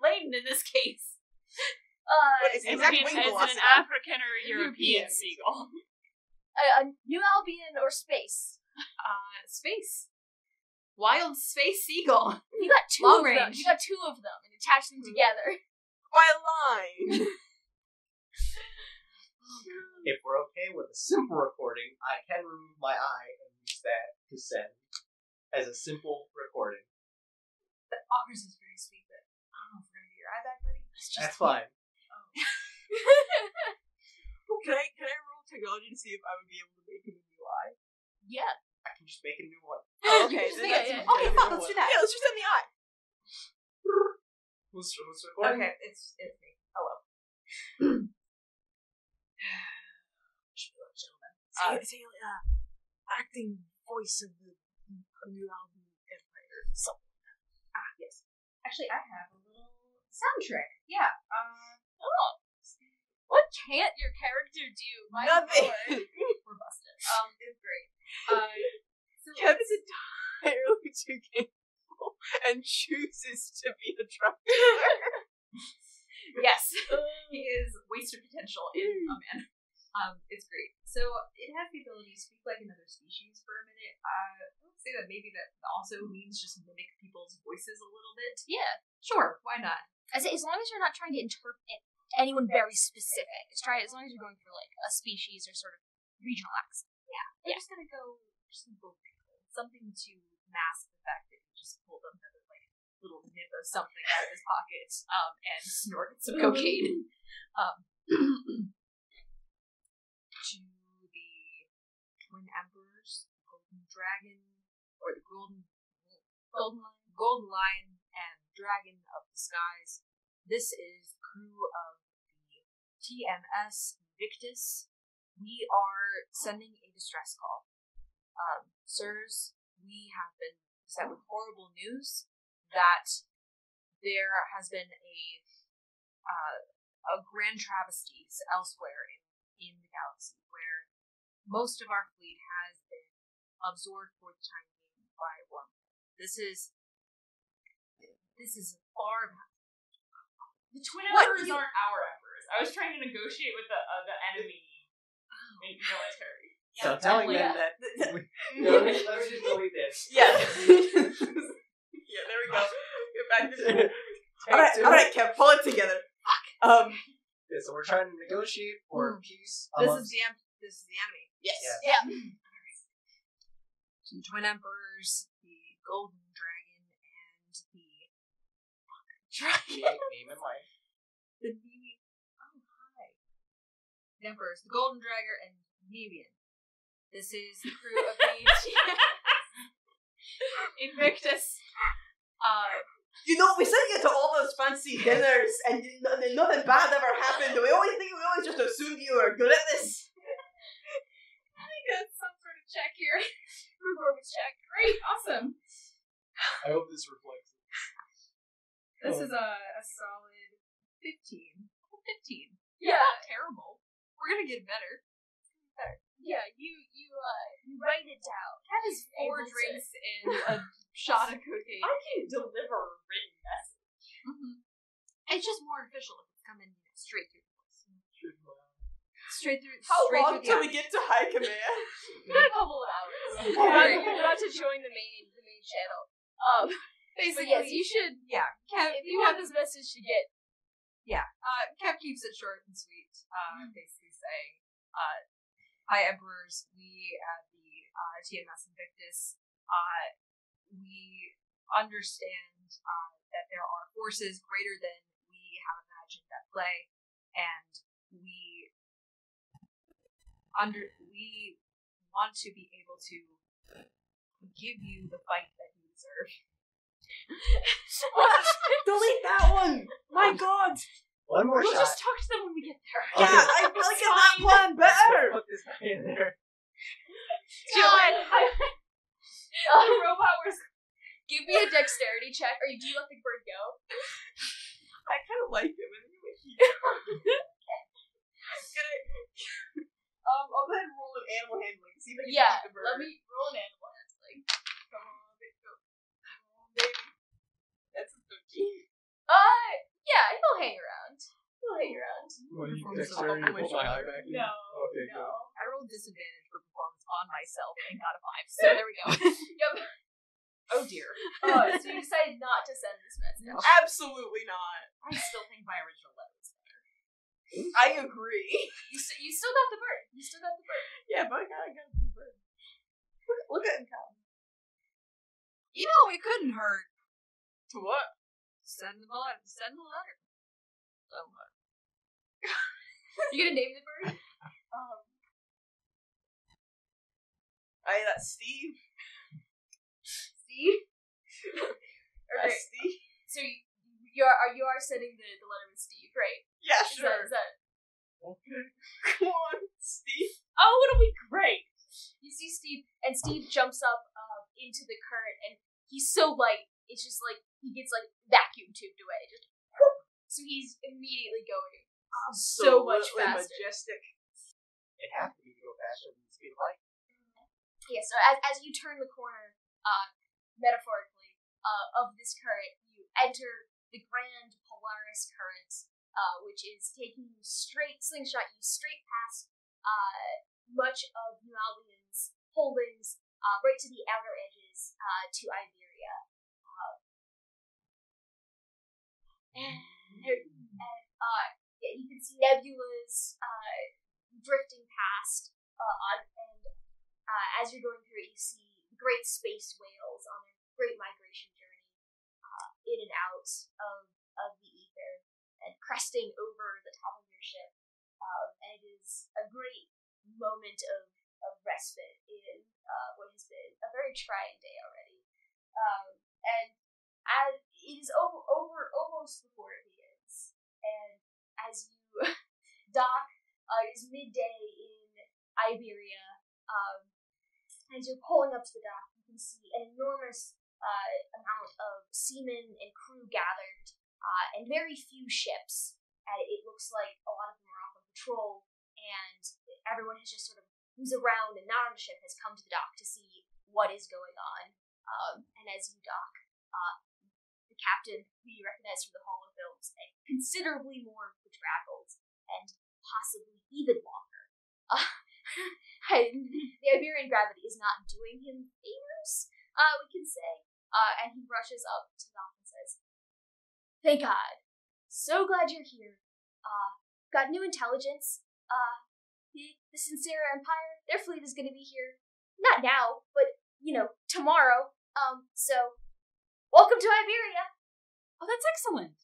Laden in this case. Is it an African or European seagull? New Albion or space? Space. Wild space seagull. You got 2 Long of them. range. You got 2 of them and attach them together. By a line. If we're okay with a simple recording, I can remove my eye and use that to send as a simple recording. The Augers is very sweet, but I don't know if we're gonna get your eye back, buddy. That's fine. Can I roll technology to see if I would be able to make it a new eye? Yeah. I can just make a new one. Oh, okay. Just then make that's it. okay, fuck, let's do that. Yeah, let's just send the eye. Who's recording? Okay, it's me. Hello. Say, acting voice of the new album Empire. Something. Yes. Actually, I have a little soundtrack. Yeah. What can't your character do? My Nothing. lord. We're busted. It's great. So Kevin's entirely too capable and chooses to be a drug yes, he is wasted potential in a man. It's great. So it has the ability to speak like another species for a minute. I would say that maybe that also means just mimic people's voices a little bit. Yeah. Sure, why not? I say, as long as you're not trying to interpret anyone very specific, as long as you're going for like a species or sort of regional accent. I'm just gonna go something to mask the fact that he just pulled another like little nip of something out of his pocket and snorted some cocaine. To the Twin Emperors, the Golden Dragon, or the Golden Lion and Dragon of the Skies. This is the crew of the TMS Invictus. We are sending a distress call. Sirs, we have been set with horrible news that there has been a grand travesties elsewhere in the galaxy, where most of our fleet has been absorbed for the time being by wormhole. This is far. The Twin Emperors aren't our emperors. I was trying to negotiate with the enemy military. So telling them yeah. that. Let me just delete this. Yeah. Yeah, there we go. Get back to the. Alright, Kev, pull it together. Fuck. Yeah, so we're trying to negotiate for peace. This is the enemy. Yes. Yeah. The Twin Emperors, the Golden Dragon, and the Name and life. the Emperors, the Golden Dragon, and Nevian. This is the crew of the Invictus. We sent you to all those fancy dinners, and nothing bad ever happened. We always just assumed you were good at this. I got some sort of check here. Performance check. Great, awesome. I hope this reflects it. This is a solid 15. 15. Yeah. Not terrible. We're gonna get better. Yeah, you write it down. That is 4 drinks and a shot of cocaine. I can deliver a written message. Mm-hmm. It's just more official if it's coming straight through the voice. Straight through. How straight long through till the we get to high command? A couple of hours. Alright. You're about to join the main channel. Basically, But yes, you should. Yeah, Kev, If you want this message to get. Kev keeps it short and sweet. Basically saying, "Hi, Emperors. We at the TMS Invictus. We understand that there are forces greater than we have imagined at play, and we want to be able to give you the fight that you deserve." Delete that one! My god! One more We'll shot. just talk to them when we get there. Yeah, I like that plan better! Put this guy in there. God. The robot was. Give me a dexterity check, or do you let the bird go? I kind of like him anyway. I'll go ahead and roll an animal handling. See if I can Yeah, keep the bird. let me roll an animal handling. Come on, baby. Baby. That's a 13. Yeah, he'll hang around. What do you dexterity to pull my eye back in? No. Okay, No. good. I rolled disadvantage for performance on myself and got a 5. So there we go. Yep. Oh dear. So you decided not to send this message. Absolutely not. I still think my original letter was better. I agree. You still got the bird. You still got the bird. Yeah, but I got a cool bird. Look at him come. It couldn't hurt. To what? Send the letter. Send the letter. You gonna name the bird? That's Steve. Steve? Okay. Steve. So you are sending the letter with Steve, right? Yeah, Is sure. that Okay. Come on, Steve. Oh, it'll be great. You see Steve, and Steve jumps up into the current, and he's so light, it's just like he gets like vacuum tubed away. Just whoop. So he's immediately going so much faster. Majestic. It has to be to go faster than the speed of light. Yeah, so as you turn the corner, metaphorically, of this current, you enter the Grand Polaris Current, which is taking you slingshot you straight past much of New Albion's holdings, right to the outer edges, to Iberia. You can see nebulas drifting past, and as you're going through it, you see great space whales on their great migration journey in and out of the ether and cresting over the top of your ship. And it is a great moment of respite in what has been a very trying day already. And as it is almost before it begins, and as you dock, it is midday in Iberia. As you're pulling up to the dock, you can see an enormous amount of seamen and crew gathered, and very few ships. It looks like a lot of them are off on patrol, and everyone has just sort of, who's around and not on the ship, has come to the dock to see what is going on. And as you dock, the captain, who you recognize from the Hall of Films, and considerably more bedraggled, and possibly even longer. The Iberian gravity is not doing him favors, we can say. And he rushes up to Doc and says, "Thank God. So glad you're here. Got new intelligence. The Sincera Empire, their fleet is going to be here. Not now, but, tomorrow. So, welcome to Iberia." Oh, that's excellent.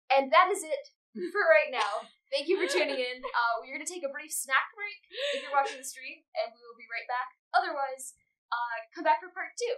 And that is it for right now. Thank you for tuning in. We're going to take a brief snack break if you're watching the stream, and we will be right back. Otherwise, come back for part 2.